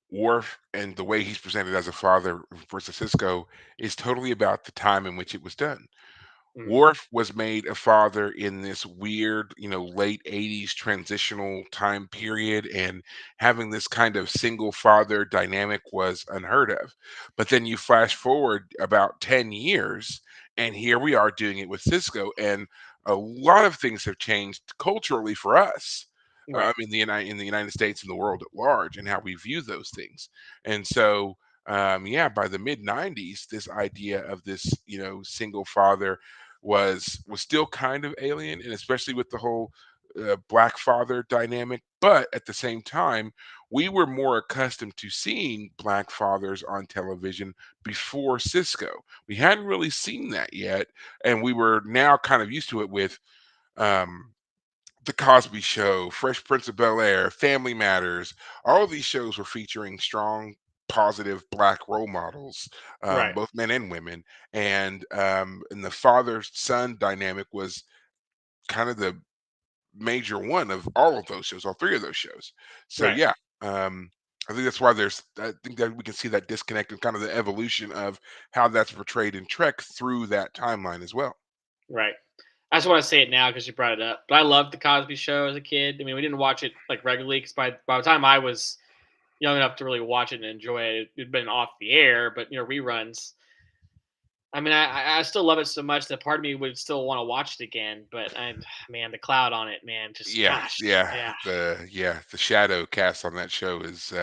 Worf and the way he's presented as a father versus Cisco is totally about the time in which it was done. Mm, Worf was made a father in this weird, late 80s transitional time period, and having this kind of single father dynamic was unheard of. But then you flash forward about 10 years, and here we are doing it with Cisco, and a lot of things have changed culturally for us. right, I mean, in the United States and the world at large, and how we view those things. And so, yeah, by the mid '90s, this idea of this, single father was still kind of alien, and especially with the whole black father dynamic. But at the same time, we were more accustomed to seeing black fathers on television before Cisco. We hadn't really seen that yet, and we were now kind of used to it with um, the Cosby Show, Fresh Prince of Bel Air, Family Matters. All of these shows were featuring strong, positive black role models, right, both men and women. And the father son dynamic was kind of the major one of all of those shows, all three of those shows. So right, yeah, I think that's why I think that we can see that disconnect and kind of the evolution of how that's portrayed in Trek through that timeline as well. right. I just want to say it now because you brought it up. But I loved the Cosby Show as a kid. I mean, we didn't watch it like regularly because by the time I was young enough to really watch it and enjoy it. It'd been off the air, but reruns. I mean, I still love it so much that part of me would still want to watch it again. But man, the cloud on it, man, just Yeah, gosh, yeah, yeah, the shadow cast on that show is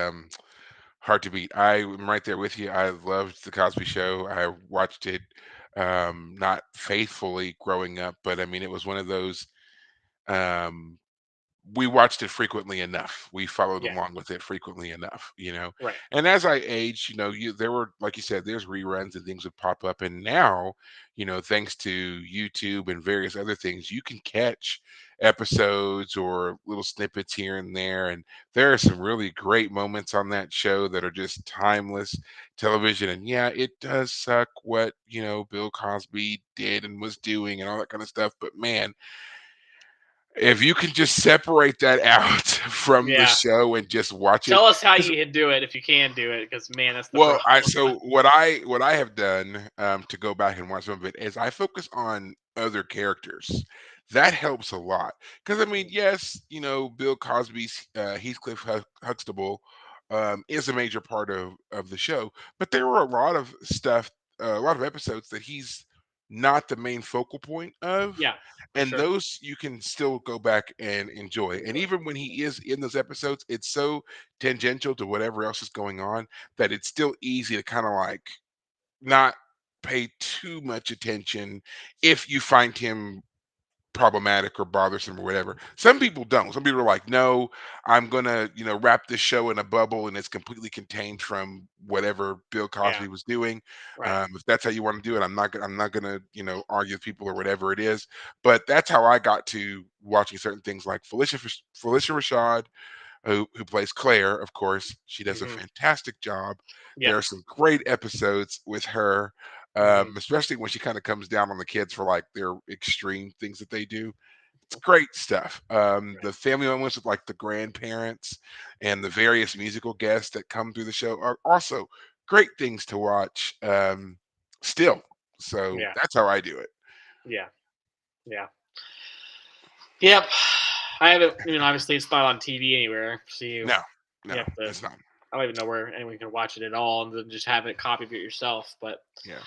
hard to beat. I am right there with you. I loved the Cosby Show. I watched it not faithfully growing up, but I mean, it was one of those. Um, we watched it frequently enough. We followed yeah, along with it frequently enough, you know. right, And as I aged, you there were, like you said, there's reruns and things would pop up. And now, thanks to YouTube and various other things, you can catch episodes or little snippets here and there. And there are some really great moments on that show that are just timeless television. And yeah, it does suck what, Bill Cosby did and was doing and all that kind of stuff. But man, if you can just separate that out from the yeah. show and just watch it, Tell us how 'cause you can do it if you can do it, because man, that's the well, I problem. so what I have done, to go back and watch some of it is I focus on other characters. That helps a lot because I mean, yes, Bill Cosby's Heathcliff Huxtable is a major part of the show, but there were a lot of stuff, a lot of episodes that he's not the main focal point of, Yeah, for and sure. those you can still go back and enjoy. And even when he is in those episodes, it's so tangential to whatever else is going on that it's still easy to kind of like not pay too much attention if you find him problematic or bothersome or whatever. Some people don't. Some people are like, no, I'm gonna, wrap this show in a bubble and it's completely contained from whatever Bill Yeah, Cosby was doing. right. If that's how you want to do it, I'm not gonna, argue with people or whatever it is. But that's how I got to watching certain things like Felicia Rashad, who plays Claire, of course. She does a Hmm. fantastic job. There are Yes. some great episodes with her, Hmm. especially when she kind of comes down on the kids for like their extreme things that they do. It's great stuff. The family moments with like the grandparents and the various musical guests that come through the show are also great things to watch. Still, so Yeah, that's how I do it. yeah, yeah. Yep. I haven't. Obviously, it's not on TV anywhere, so you No, you no, have to. it's not. I don't even know where anyone can watch it at all, and then just have it copy of it yourself. But Yeah.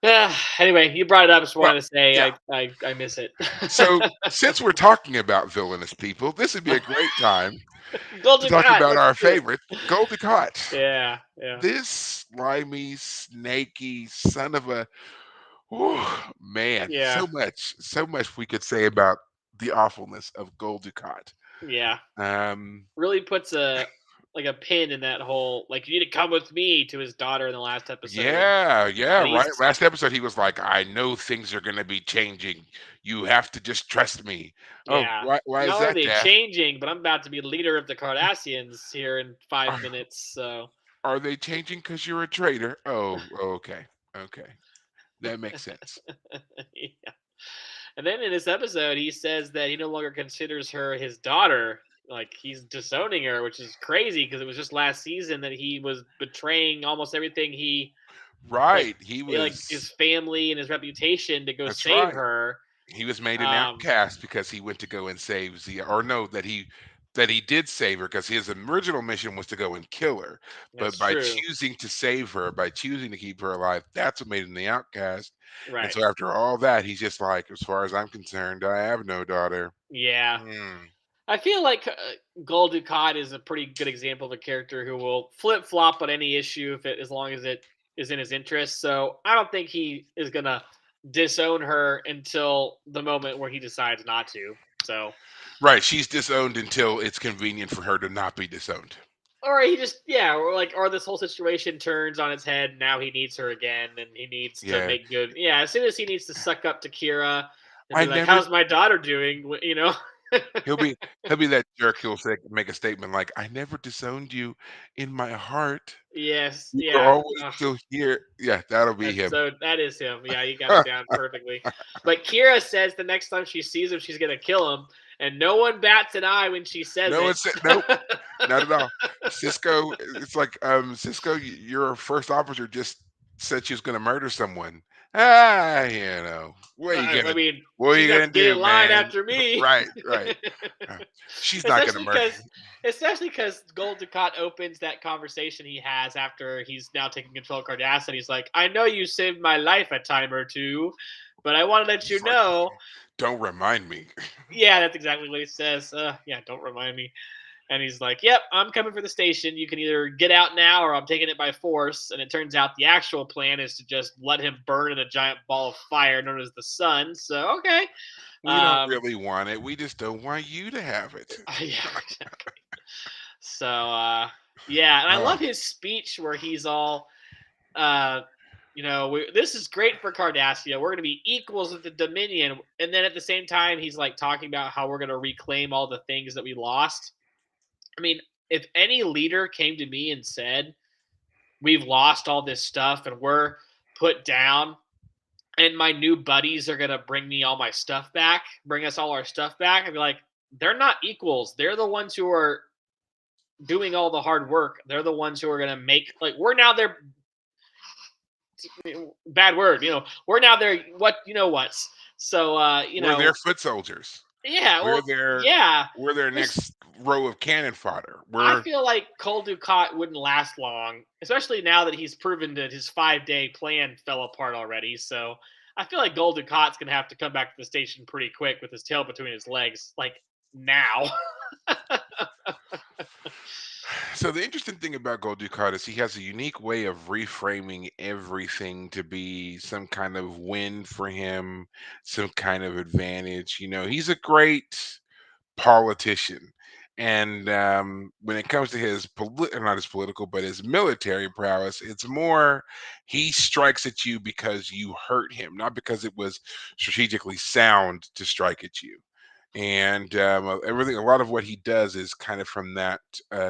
yeah. Anyway, you brought it up, so I Well, wanted to say yeah. I miss it. So since we're talking about villainous people, this would be a great time to Golden talk Cut. about Let's our do it. favorite, Goldie Cott. Yeah, yeah, This slimy, snaky son of a whew, man. yeah, So much we could say about the awfulness of Goldie Cott. yeah. Um, Really puts a pin in that whole like you need to come with me to his daughter in the last episode, yeah, yeah, and right. he's Last episode, he was like, "I know things are going to be changing. You have to just trust me." Oh, yeah. why is Not only are that, they Dad? changing, but I'm about to be leader of the Cardassians here in 5 minutes. So Are they changing because you're a traitor? Oh, okay. Okay. That makes sense. yeah. And then in this episode, he says that he no longer considers her his daughter. Like he's disowning her, which is crazy because it was just last season that he was betraying almost everything he like, Right. He like his was family and his reputation to go That's save right. her. He was made an Um, outcast because he went to go and save Zia, or no, that he did save her because his original mission was to go and kill her. But that's by true. choosing to save her, by choosing to keep her alive, that's what made him the outcast. And Right. so after all that, he's just like, as far as I'm concerned, I have no daughter. Yeah. Hmm. I feel like Gul Dukat is a pretty good example of a character who will flip flop on any issue as long as it is in his interest. So I don't think he is gonna disown her until the moment where he decides not to. So, Right. She's disowned until it's convenient for her to not be disowned. or he just or this whole situation turns on its head. Now he needs her again, and he needs to Yeah. make good. Yeah, as soon as he needs to suck up to Kira and I be like, never "How's my daughter doing?" He'll be he'll be that jerk. He'll say, make a statement like, "I never disowned you in my heart. Yes, You were yeah. always still here." Yeah, that'll be him. That is him. Yeah, you got it down perfectly. But Kira says the next time she sees him, she's gonna kill him, and no one bats an eye when she says No one it. said nope, not at all. Cisco, it's like, Cisco, your first officer just said she was gonna murder someone. what are you I gonna mean, what are she's you gonna have gonna to get do, in line man? after me. Right, right. Uh, she's not gonna especially murder. because, especially because Gold Dukat opens that conversation he has after he's now taking control of Cardassian. He's like, "I know you saved my life a time or two, but I want to let you He's like, know." don't remind me. Yeah, that's exactly what he says. Yeah, don't remind me. And he's like, "Yep, I'm coming for the station. You can either get out now, or I'm taking it by force." And it turns out the actual plan is to just let him burn in a giant ball of fire known as the sun. So okay, We don't um, really want it. We just don't want you to have it. yeah, exactly. So yeah, and I Oh, love his speech where he's all, uh, this is great for Cardassia. We're going to be equals with the Dominion, and then at the same time, he's like talking about how we're going to reclaim all the things that we lost. I mean, if any leader came to me and said, "We've lost all this stuff and we're put down, and my new buddies are going to bring me all my stuff back, bring us all our stuff back," I'd be like, "They're not equals. They're the ones who are doing all the hard work. They're the ones who are going to make, like, we're now their bad word, we're now their what's." So we're their foot soldiers. yeah, We're well, their yeah, we're their this next row of cannon fodder. I We're feel like Cole Ducat wouldn't last long, especially now that he's proven that his 5-day plan fell apart already. So I feel like Gold Ducat's gonna have to come back to the station pretty quick with his tail between his legs, like now. So the interesting thing about Gul Dukat is he has a unique way of reframing everything to be some kind of win for him, some kind of advantage. He's a great politician. And when it comes to not his political, but his military prowess, it's more he strikes at you because you hurt him, not because it was strategically sound to strike at you. And everything, a lot of what he does is kind of from that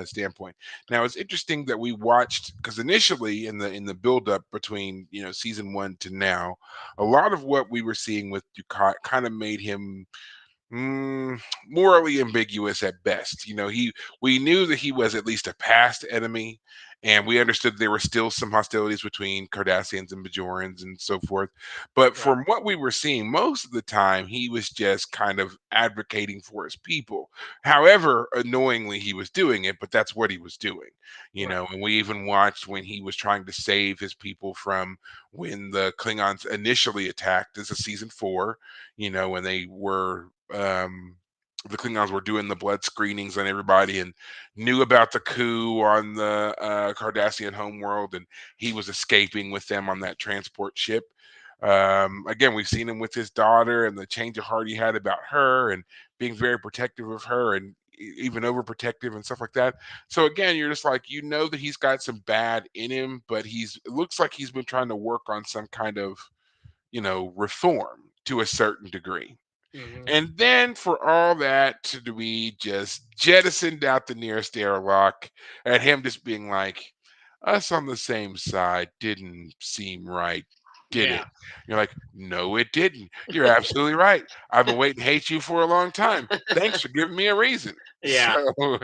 standpoint. Now, it's interesting that we watched because initially in the build up between season one to now, a lot of what we were seeing with Ducat kind of made him morally ambiguous at best. We knew that he was at least a past enemy, and we understood there were still some hostilities between Cardassians and Bajorans and so forth. But Right. from what we were seeing, most of the time he was just kind of advocating for his people. However, annoyingly he was doing it, but that's what he was doing. Right. And we even watched when he was trying to save his people from when the Klingons initially attacked. This is season four, when they were the Klingons were doing the blood screenings on everybody and knew about the coup on the Cardassian homeworld, and he was escaping with them on that transport ship. Again, we've seen him with his daughter and the change of heart he had about her and being very protective of her and even overprotective and stuff like that. So again, you're just like, that he's got some bad in him, but it looks like he's been trying to work on some kind of, reform to a certain degree. Hmm. And then for all that to be just jettisoned out the nearest airlock, and him just being like, us on the same side didn't seem right, did Yeah. it? You're like, no, it didn't. You're absolutely right. I've been waiting to hate you for a long time. Thanks for giving me a reason. Yeah. So,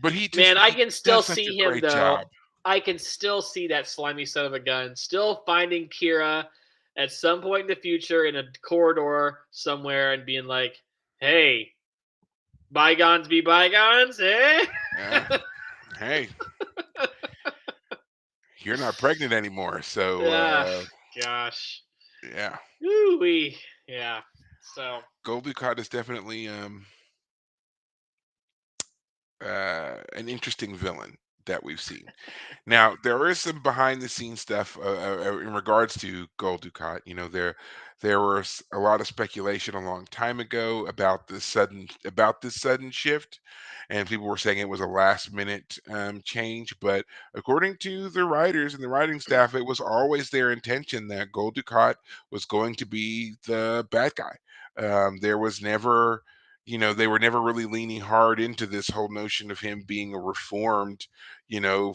but Man, I he can still does such a see him great though. job. I can still see that slimy son of a gun still finding Kira at some point in the future in a corridor somewhere and being like, "Hey, bygones be bygones, eh?" Yeah. Hey, you're not pregnant anymore. So, Ah, gosh. yeah. Ooh-wee. Yeah. So, Gold Dukat is definitely an interesting villain that we've seen. Now, there is some behind the scenes stuff in regards to Gold Dukat. There was a lot of speculation a long time ago about this sudden shift, and people were saying it was a last minute change. But according to the writers and the writing staff, it was always their intention that Gold Dukat was going to be the bad guy. There was never they were never really leaning hard into this whole notion of him being a reformed,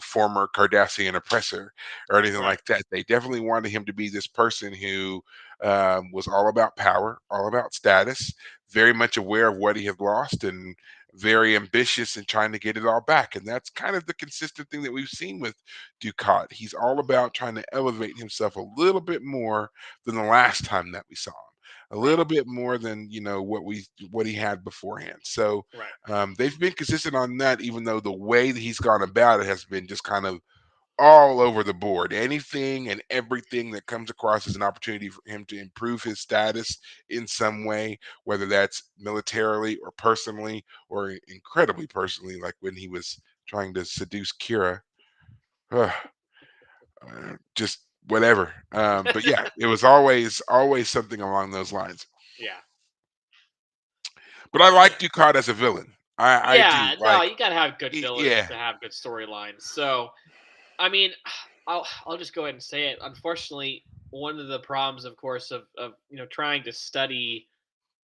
former Cardassian oppressor or anything right. like that. They definitely wanted him to be this person who was all about power, all about status. very much aware of what he had lost and very ambitious in trying to get it all back. And that's kind of the consistent thing that we've seen with Ducat. He's all about trying to elevate himself a little bit more than the last time that we saw him, a Right. little bit more than what he had beforehand. So Right. they've been consistent on that, even though the way that he's gone about it has been just kind of all over the board. Anything and everything that comes across as an opportunity for him to improve his status in some way, whether that's militarily or personally or incredibly personally, like when he was trying to seduce Kira. Ugh, just whatever. But yeah, it was always something along those lines. Yeah. But I Yeah. like Ducat as a villain. I do Yeah. No, like. you gotta have good villains Yeah. to have good storylines. So, I mean, I'll just go ahead and say it. Unfortunately, one of the problems, of course, of trying to study,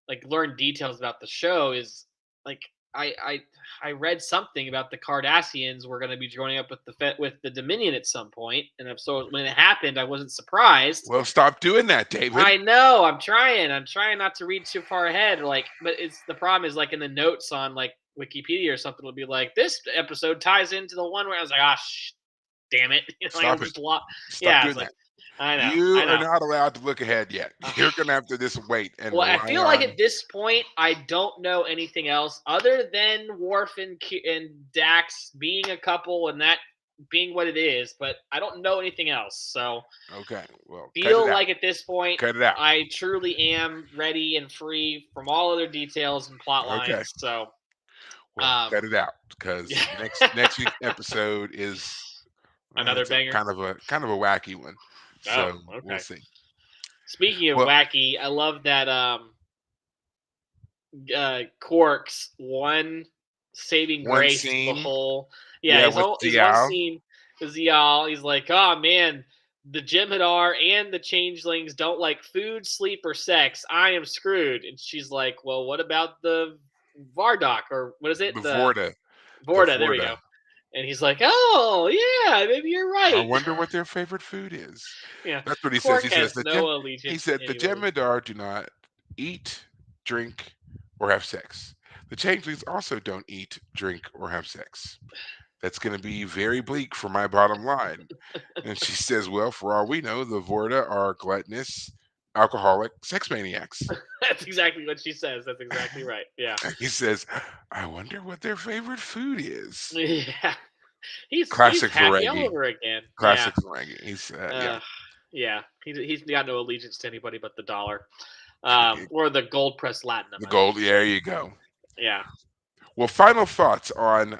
like, learn details about the show is, like, I read something about the Cardassians were going to be joining up with with the Dominion at some point, and if so, when it happened, I wasn't surprised. Well, stop doing that, David. I know. I'm trying. I'm trying not to read too far ahead. Like, but it's the problem is, like, in the notes on, like, Wikipedia or something, will be like, this episode ties into the one where I was like, ah, damn it. Like, I'm Stop it. just lot. Stop Yeah, it's doing like, that. I know. You I are know. not allowed to look ahead yet. You're gonna have to just wait and Well, I rely feel like on. at this point, I don't know anything else other than Worf and Dax being a couple and that being what it is. But I don't know anything else. So Okay, well, cut it feel out. like at this point, Cut it out. I truly am ready and free from all other details and plot Okay, lines. So, well, cut um, it out yeah, because next week's episode is another it's a banger. kind of a wacky one. Oh, So we'll okay. see. Speaking of Well, wacky, I love that Quark's one saving one grace to the scene, whole. Yeah, yeah, with his one Dial. scene is y'all. He's like, oh man, the Jem'Hadar and the Changelings don't like food, sleep, or sex. I am screwed. And she's like, well, what about the Vardock or what is it? The The Vorta, the Vorta. There we Vorta. go. And he's like, oh yeah, maybe you're I right. wonder what their favorite food is. Yeah, That's what he says. Quark He says has no allegiance to the anybody. Jem'Hadar do not eat, drink, or have sex. The Changelings also don't eat, drink, or have sex. That's going to be very bleak for my bottom line. And she says, well, for all we know, the Vorta are gluttonous, alcoholic, sex maniacs. That's exactly what she says. That's exactly right. Yeah. And he says, I wonder what their favorite food is. Yeah. He's Classic happy all Ferengi. over again. Yeah. Classic Ferengi. He's, yeah. Uh, yeah. He's got no allegiance to anybody but the dollar. eh, Or the gold pressed latinum, The I gold. should Yeah, say. there you go. Yeah. Well, final thoughts on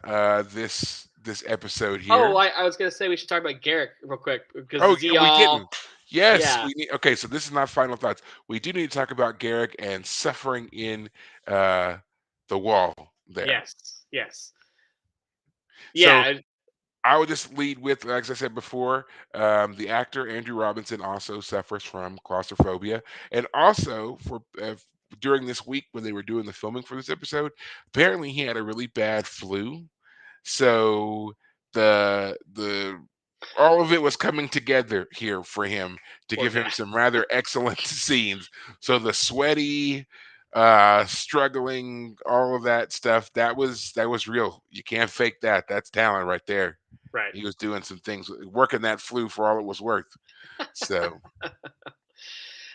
this episode Oh, here. I was gonna say we should talk about Garrick real quick because Oh, yeah, we Zial. didn't. Yes, Yeah. we need. Okay, so this is not final thoughts. We do need to talk about Garrick and suffering in uh, the wall there. Yes. Yes. So Yeah. I would just lead with, like I said before, the actor Andrew Robinson also suffers from claustrophobia, and also for during this week when they were doing the filming for this episode, apparently he had a really bad flu. So the all of it was coming together here for him to Poor give him guy. some rather excellent scenes. So the sweaty, struggling, all of that stuff, that was real. You can't fake that. That's talent right there. Right. He was doing some things, working that flu for all it was worth. So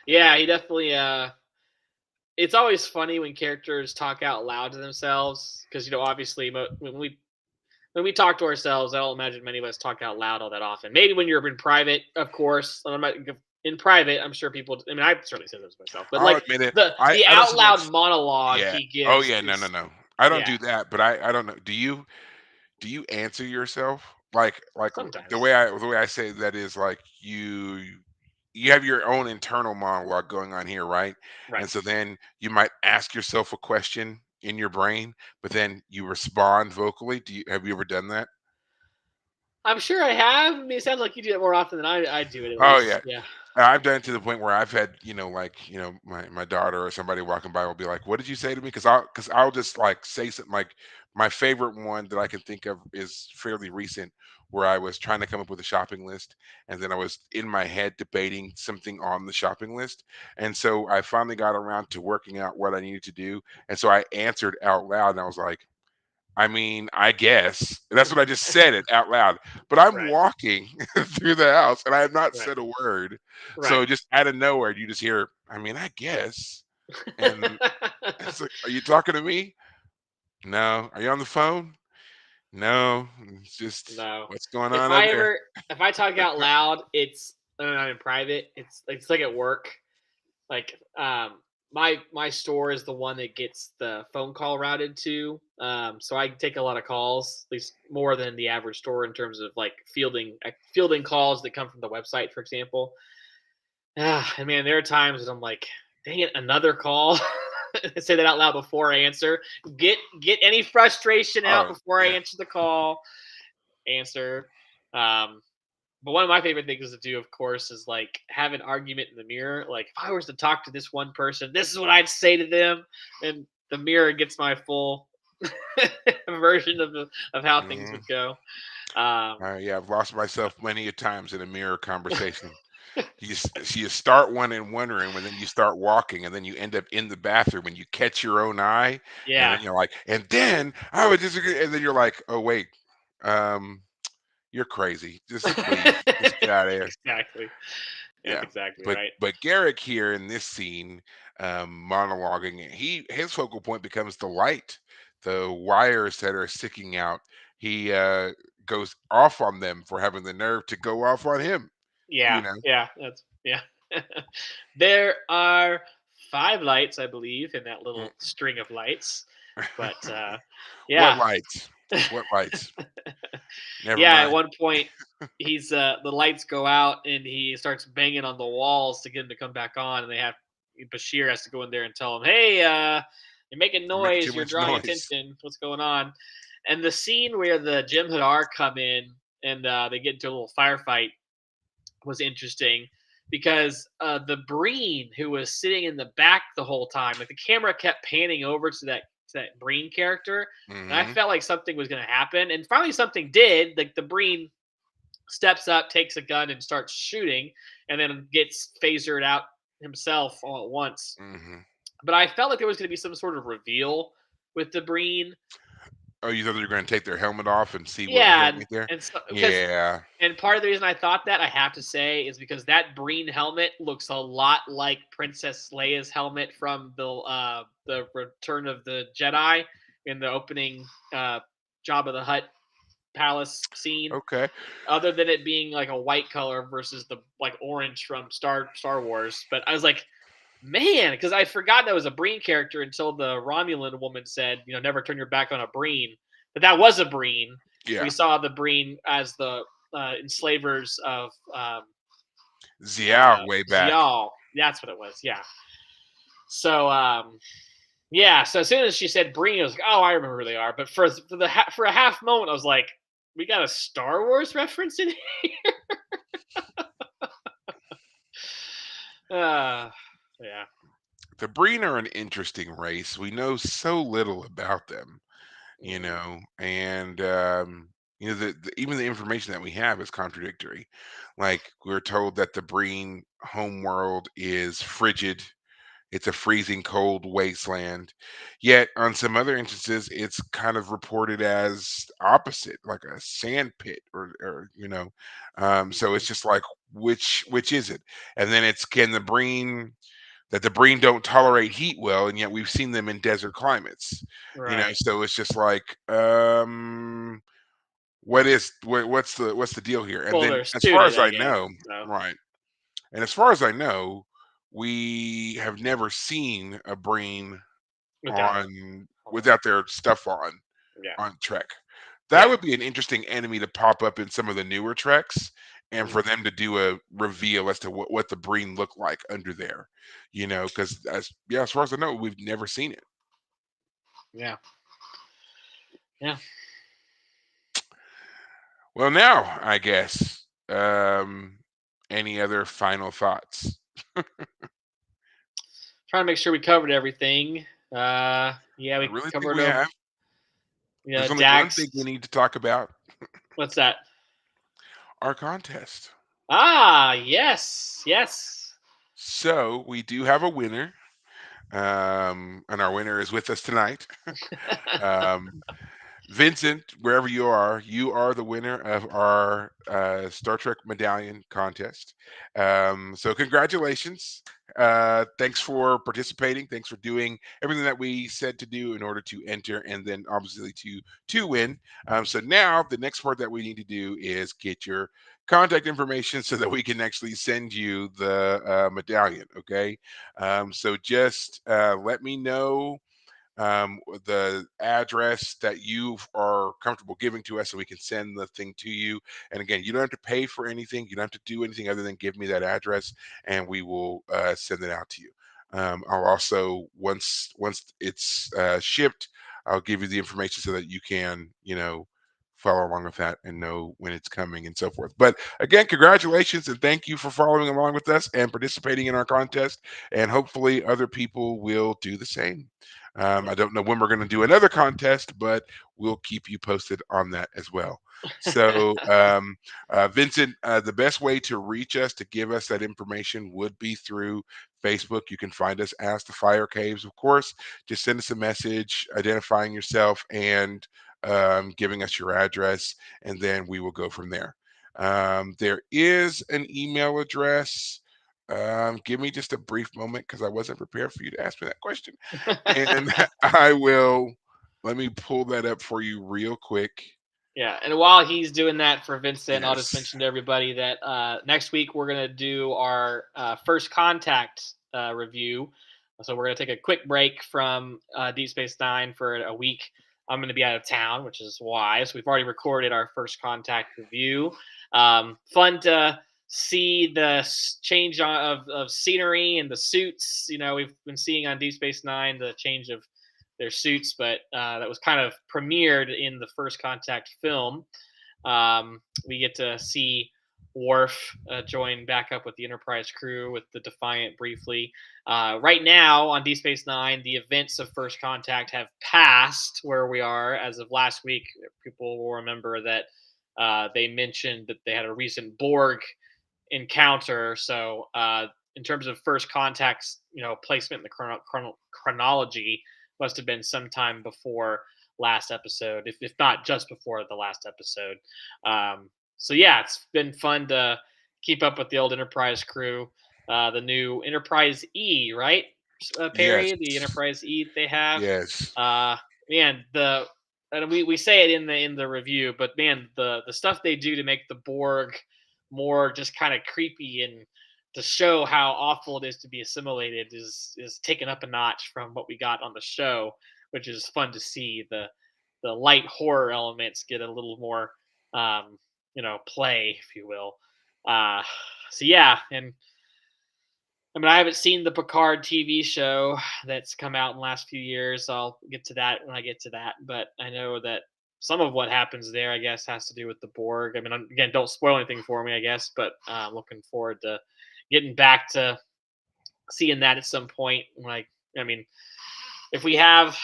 Yeah. He definitely. It's always funny when characters talk out loud to themselves because obviously when we talk to ourselves, I don't imagine many of us talk out loud all that often. Maybe when you're in private, of course. I'm not in private. I'm sure people. I mean, I certainly say this myself, but I'll like admit it. the I don't out so loud much. monologue Yeah. he Oh gives yeah. No. No. is No. I don't yeah. do that. But I don't know. Do you answer yourself like the Sometimes way I say that is like you have your own internal monologue going on here, right? right. And so then you might ask yourself a question in your brain, but then you respond vocally. Have you ever done that? I'm sure I have. I mean, it sounds like you do it more often than I do it at Oh least. yeah. Yeah. I've done it to the point where I've had, like, my daughter or somebody walking by will be like, "What did you say to me?" Because I'll just like say something like my favorite one that I can think of is fairly recent, where I was trying to come up with a shopping list, and then I was in my head debating something on the shopping list, and so I finally got around to working out what I needed to do, and so I answered out loud, and I was like, I mean, I guess. That's what I just said it out loud. But I'm Right, walking through the house and I have not right, said a word. right. So just out of nowhere, you just hear, I mean, I guess. And it's like, are you talking to me? No. Are you on the phone? No. It's just No. what's going If on I out there? ever if I talk out loud, it's not in private. It's like at work. Like my store is the one that gets the phone call routed to. So I take a lot of calls, at least more than the average store in terms of like fielding calls that come from the website, for example. And man, there are times that I'm like, dang it, another call. I say that out loud before I answer. Get any frustration out Oh, before I yeah. answer the call. Answer. Um, but one of my favorite things to do, of course, is like have an argument in the mirror. Like if I was to talk to this one person, this is what I'd say to them, and the mirror gets my full version of how things Mhm. would go. Um, Yeah, I've lost myself many a times in a mirror conversation. You start one in one room, and then you start walking, and then you end up in the bathroom, and you catch your own eye, and yeah, then you're like, and then I would disagree, and then you're like, oh wait, um, you're crazy. Just leave. Just get out of here. exactly. That's Yeah. exactly But right. but Garrick here in this scene, monologuing, his focal point becomes the light, the wires that are sticking out. He goes off on them for having the nerve to go off on him. Yeah, You know, yeah, that's yeah. There are 5 lights, I believe, in that little string of lights, but, what yeah. lights? What lights? Never Yeah, at mind. one point, the lights go out, and he starts banging on the walls to get him to come back on, and Bashir has to go in there and tell him, "Hey, you're making You're making too noise, you're much drawing noise. attention, what's going on?" And the scene where the Jem'Hadar come in and, they get into a little firefight was interesting because the Breen who was sitting in the back the whole time, like the camera kept panning over to that Breen character, and I Hmm. felt like something was going to happen, and finally something did. Like the Breen steps up, takes a gun, and starts shooting, and then gets phasered out himself all at once. Hmm. But I felt like there was going to be some sort of reveal with the Breen. Oh, you thought they were going to take their helmet off and see what was Yeah, underneath there? and so because Yeah. and part of the reason I thought that, I have to say, is because that Breen helmet looks a lot like Princess Leia's helmet from the Return of the Jedi in the opening Jabba the Hutt palace scene. Okay. Other than it being like a white color versus the like orange from Star Wars, but I was like, man, because I forgot that was a Breen character until the Romulan woman said, never turn your back on a Breen. But that was a Breen. We Yeah. saw the Breen as the enslavers of Xiao way back. Xiao. That's what it was. Yeah. So yeah. So as soon as she said Breen, I was like, oh, I remember who they are. But for a half moment, I was like, we got a Star Wars reference in here. Uh, yeah. The Breen are an interesting race. We know so little about them, Mhm. and even the information that we have is contradictory. Like we're told that the Breen homeworld is frigid. It's a freezing cold wasteland. Yet on some other instances, it's kind of reported as opposite, like a sand pit, or. So it's Mhm. just like which is it? And then it's can the Breen that the Breen don't tolerate heat well, and yet we've seen them in desert climates. Right. So it's just like, what's the deal here? And Well, then there's as two far to as that I game, know, so right, and as far as I know, we have never seen a Breen without a on helmet. without their stuff Yeah. on Trek. That Yeah. would be an interesting enemy to pop up in some of the newer Treks, and for Mhm. them to do a reveal as to what the Breen look like under there. Because as far as I know, we've never seen it. Yeah. Yeah. Well, now I guess Any other final thoughts? Trying to make sure we covered everything. Yeah, I we really think covered we have. There's only one thing we Dax. need to talk about: What's that? our contest. Ah, yes, yes. So we do have a winner, and our winner is with us tonight. Um, Vincent, wherever you are the winner of our Star Trek medallion contest. So congratulations. Thanks for participating. Thanks for doing everything that we said to do in order to enter, and then obviously to win. So now the next part that we need to do is get your contact information so that we can actually send you the medallion. Okay. So just let me know the address that you are comfortable giving to us so we can send the thing to you. And again, you don't have to pay for anything. You don't have to do anything other than give me that address and we will send it out to you. I'll also, once it's shipped, I'll give you the information so that you can, follow along with that and know when it's coming and so forth. But again, congratulations and thank you for following along with us and participating in our contest. And hopefully, other people will do the same. I don't know when we're going to do another contest, but we'll keep you posted on that as well. So, Vincent, the best way to reach us to give us that information would be through Facebook. You can find us as the Fire Caves, of course. Just send us a message identifying yourself and giving us your address, and then we will go from there. There is an email address. Give me just a brief moment because I wasn't prepared for you to ask me that question. And I will let me pull that up for you real quick. Yeah, and while he's doing that for Vincent, I'll just Yes. mention to everybody that next week we're gonna do our first contact review. So we're gonna take a quick break from Deep Space Nine for a week. I'm gonna be out of town, which is why. So we've already recorded our first contact review. Fun to see the change of scenery and the suits. We've been seeing on Deep Space Nine the change of their suits, but that was kind of premiered in the First Contact film. We get to see Worf join back up with the Enterprise crew with the Defiant briefly. Right now on Deep Space Nine, the events of First Contact have passed where we are as of last week. People will remember that they mentioned that they had a recent Borg encounter. So, in terms of First Contact's placement in the chronology, must have been sometime before last episode, if not just before the last episode. So yeah, it's been fun to keep up with the old Enterprise crew. The new Enterprise E, right? Yes. Perry, the Enterprise E they have. Yes. Uh, Man, the and we say it in the review, but man, the stuff they do to make the Borg more just kind of creepy and to show how awful it is to be assimilated is taken up a notch from what we got on the show, which is fun to see. The light horror elements get a little more play, if you will. Uh, so yeah, and I mean, I haven't seen the Picard TV show that's come out in the last few years. So I'll get to that when I get to that. But I know that some of what happens there, I guess, has to do with the Borg. I mean, again, don't spoil anything for me, I guess. But I'm looking forward to getting back to seeing that at some point. Like, I mean, if we have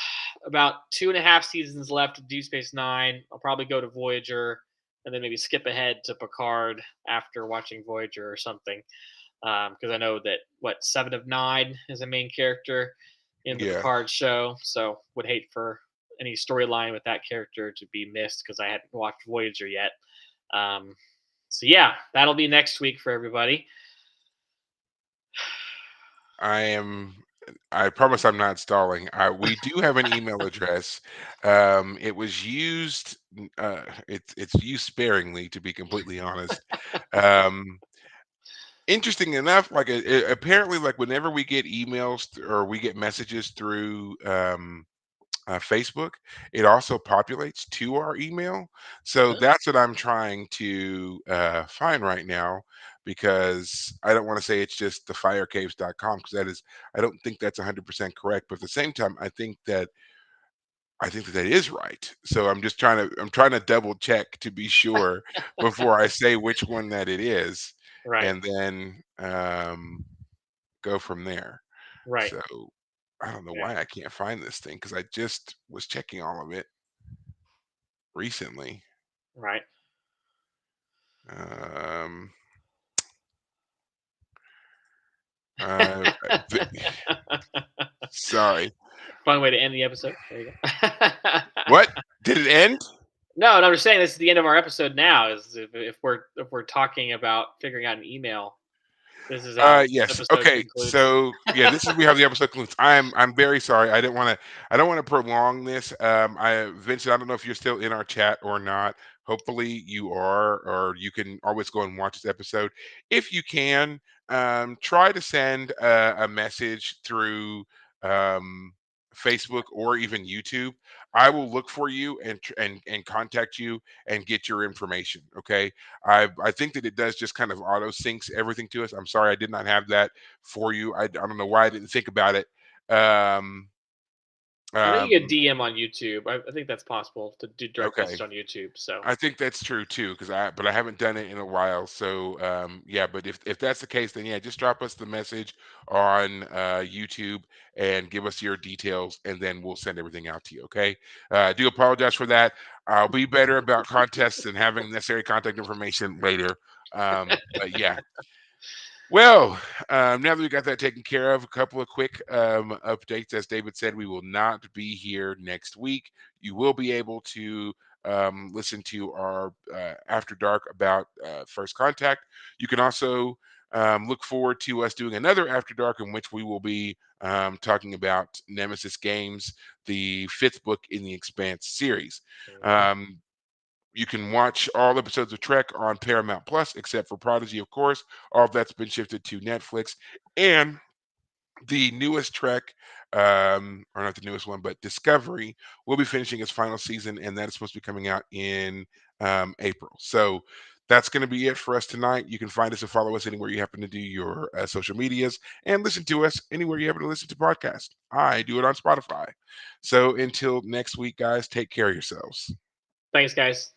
about 2.5 seasons left of Deep Space Nine, I'll probably go to Voyager and then maybe skip ahead to Picard after watching Voyager or something because I know that Seven of Nine is a main character in the Yeah. Picard show, so would hate for any storyline with that character to be missed because I hadn't watched Voyager yet. Um, so yeah, that'll be next week for everybody. I am. I promise I'm not stalling. We do have an email address. It was used. It's used sparingly, to be completely honest. Um, Interesting enough, like apparently, like whenever we get or we get messages through Facebook, it also populates to our email. So Huh? that's what I'm trying to find right now because I don't want to say it's just thefirecaves.com because I don't think that's 100% correct. But at the same time, I think that that is right. So I'm trying to double check to be sure before I say which one that it is. Right. and then go from there. Right. So I don't know Yeah. why I can't find this thing because I just was checking all of it recently. Right. Um, uh, v- sorry. Fun way to end the episode. There you go. What? Did it end? No, and I'm just saying this is the end of our episode now. Is if we're talking about figuring out an email, this is how Yes. episode Okay. concludes. So yeah, this is we have the episode concludes. I'm very sorry. I don't want to prolong this. Vincent, I don't know if you're still in our chat or not. Hopefully you are, or you can always go and watch this episode. If you can, try to send a message through um, Facebook or even YouTube. I will look for you and contact you and get your information. Okay. I think that it does just kind of auto syncs everything to us. I'm sorry I did not have that for you. I don't know why I didn't think about it. Um, I think you could um, DM on YouTube. I think that's possible to do direct okay. message on YouTube. So I think that's true too, because but I haven't done it in a while. So yeah, but if that's the case, then yeah, just drop us the message on YouTube and give us your details, and then we'll send everything out to you. Okay. I do apologize for that. I'll be better about contests and having necessary contact information later. But yeah, well, now that we got that taken care of, a couple of quick updates. As David said, we will not be here next week. You will be able to listen to our After Dark about First Contact. You can also look forward to us doing another After Dark in which we will be talking about Nemesis Games, the fifth book in the Expanse series. mhm. Um, you can watch all episodes of Trek on Paramount Plus, except for Prodigy, of course. All of that's been shifted to Netflix. And the newest Trek, or not the newest one, but Discovery, will be finishing its final season, and that is supposed to be coming out in April. So that's going to be it for us tonight. You can find us and follow us anywhere you happen to do your social medias, and listen to us anywhere you happen to listen to podcasts. I do it on Spotify. So until next week, guys, take care of yourselves. Thanks, guys.